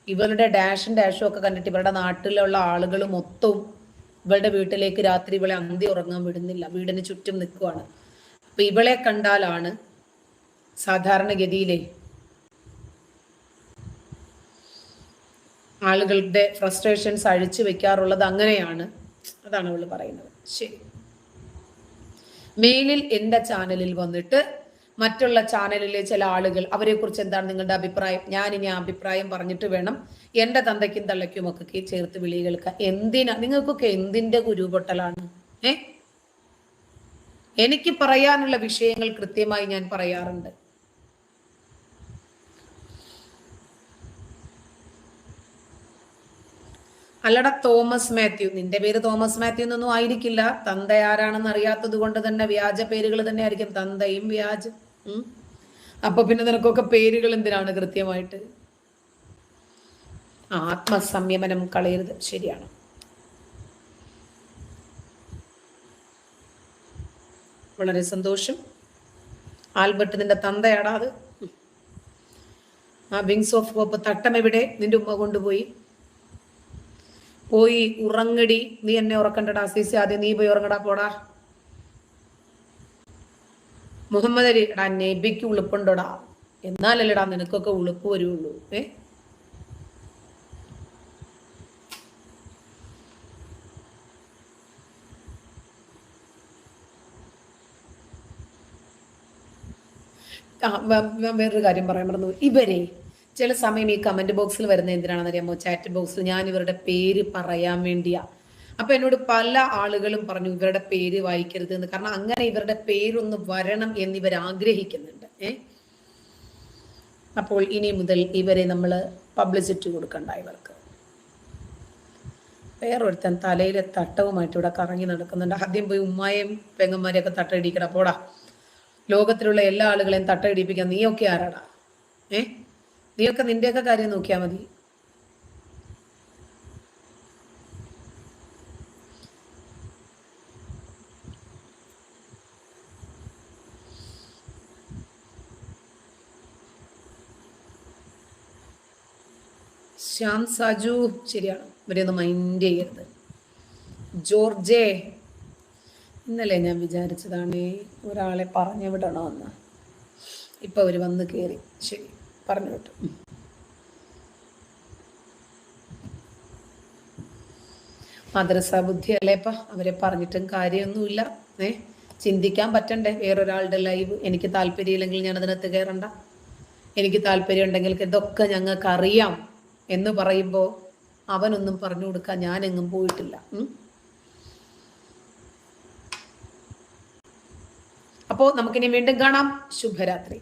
ഇവരുടെ ഡാഷും ഒക്കെ കണ്ടിട്ട് ഇവരുടെ നാട്ടിലുള്ള ആളുകൾ മൊത്തവും ഇവളുടെ വീട്ടിലേക്ക് രാത്രി ഇവളെ അന്തി ഉറങ്ങാൻ വിടുന്നില്ല, വീടിന് ചുറ്റും നിൽക്കുവാണ്. അപ്പൊ ഇവളെ കണ്ടാലാണ് സാധാരണഗതിയിലെ ആളുകളുടെ ഫ്രസ്ട്രേഷൻസ് അഴിച്ചു വെക്കാറുള്ളത് അങ്ങനെയാണ്. അതാണ് അവള് പറയുന്നത്. ശരി, മെയിലിൽ എൻ്റെ ചാനലിൽ വന്നിട്ട് മറ്റുള്ള ചാനലിലെ ചില ആളുകൾ അവരെ കുറിച്ച് എന്താണ് നിങ്ങളുടെ അഭിപ്രായം, ഞാൻ ഇനി അഭിപ്രായം പറഞ്ഞിട്ട് വേണം എൻ്റെ തന്തയ്ക്കും തള്ളയ്ക്കും ഒക്കെ ചേർത്ത് വിളി കേൾക്കാൻ. എന്തിനാ നിങ്ങൾക്കൊക്കെ എന്തിന്റെ കുരുപൊട്ടലാണ്? എനിക്ക് പറയാനുള്ള വിഷയങ്ങൾ കൃത്യമായി ഞാൻ പറയാറുണ്ട്. അല്ലട തോമസ് മാത്യു, നിന്റെ പേര് തോമസ് മാത്യു എന്നൊന്നും ആയിരിക്കില്ല. തന്ത ആരാണെന്ന് അറിയാത്തത് കൊണ്ട് തന്നെ വ്യാജ പേരുകൾ തന്നെ ആയിരിക്കും. തന്തയും വ്യാജം. അപ്പൊ പിന്നെ നിനക്കൊക്കെ പേരുകൾ എന്തിനാണ് കൃത്യമായിട്ട്? ആത്മസംയമനം കളയരുത്. ശരിയാണ്. വളരെ സന്തോഷം. ആൽബർട്ട് നിന്റെ തന്തയാടാ അത്. ആ വിങ്സ് ഓഫ് ഹോപ്പ് തട്ടം എവിടെ? നിന്റെ ഉമ്മ കൊണ്ടുപോയി. പോയി ഉറങ്ങടി. നീ എന്നെ ഉറക്കണ്ടടാ സീസി, ആദ്യം നീ പോയി ഉറങ്ങടാ, പോടാ. മുഹമ്മദ് അലി, എടാ നബിക്ക് ഉളുപ്പുണ്ടോടാ? എന്നാലല്ലേടാ നിനക്കൊക്കെ ഉളുപ്പ് വരുള്ളൂ. വേറൊരു കാര്യം പറയാൻ മറന്നു. ഇവരെ ചില സമയം ഈ കമന്റ് ബോക്സിൽ വരുന്ന എന്തിനാണെന്ന് അറിയാമോ? ചാറ്റ് ബോക്സിൽ ഞാൻ ഇവരുടെ പേര് പറയാൻ വേണ്ടിയാ. അപ്പൊ എന്നോട് പല ആളുകളും പറഞ്ഞു ഇവരുടെ പേര് വായിക്കരുത് എന്ന്. കാരണം അങ്ങനെ ഇവരുടെ പേരൊന്ന് വരണം എന്നിവർ ആഗ്രഹിക്കുന്നുണ്ട്. അപ്പോൾ ഇനി മുതൽ ഇവരെ നമ്മൾ പബ്ലിസിറ്റി കൊടുക്കണ്ട. ഇവർക്ക് വേറൊരുത്തൻ തലയിലെ തട്ടവുമായിട്ട് ഇവിടെ കറങ്ങി നടക്കുന്നുണ്ട്. ആദ്യം പോയി ഉമ്മായും പെങ്ങന്മാരെയൊക്കെ തട്ടയിടിക്കട, പോടാ. ലോകത്തിലുള്ള എല്ലാ ആളുകളെയും തട്ടയിടിപ്പിക്കാൻ നീയൊക്കെ ആരാടാ? നീയൊക്കെ നിന്റെയൊക്കെ കാര്യം നോക്കിയാൽ മതി. ശ്യാം സാജു, ശരിയാണ്, ഇവരെയൊന്നും മൈൻഡ് ചെയ്യരുത്. ജോർജേ, ഇന്നലെ ഞാൻ വിചാരിച്ചതാണ് ഒരാളെ പറഞ്ഞു വിടണമെന്ന്. ഇപ്പൊ അവര് വന്ന് കയറി. ശരി, പറഞ്ഞു വിട്ടു. മദ്രസ ബുദ്ധി അല്ലേപ്പ, അവരെ പറഞ്ഞിട്ടും കാര്യമൊന്നുമില്ല. ചിന്തിക്കാൻ പറ്റണ്ടേ വേറൊരാളുടെ ലൈവ്? എനിക്ക് താല്പര്യമില്ലെങ്കിൽ ഞാൻ അതിനകത്ത് കയറണ്ട. എനിക്ക് താല്പര്യം ഉണ്ടെങ്കിൽ ഇതൊക്കെ ഞങ്ങൾക്ക് അറിയാം എന്ന് പറയുമ്പോൾ അവനൊന്നും പറഞ്ഞു കൊടുക്കാൻ ഞാനെങ്ങും പോയിട്ടില്ല. അപ്പോൾ നമുക്കിനി വീണ്ടും കാണാം. ശുഭരാത്രി.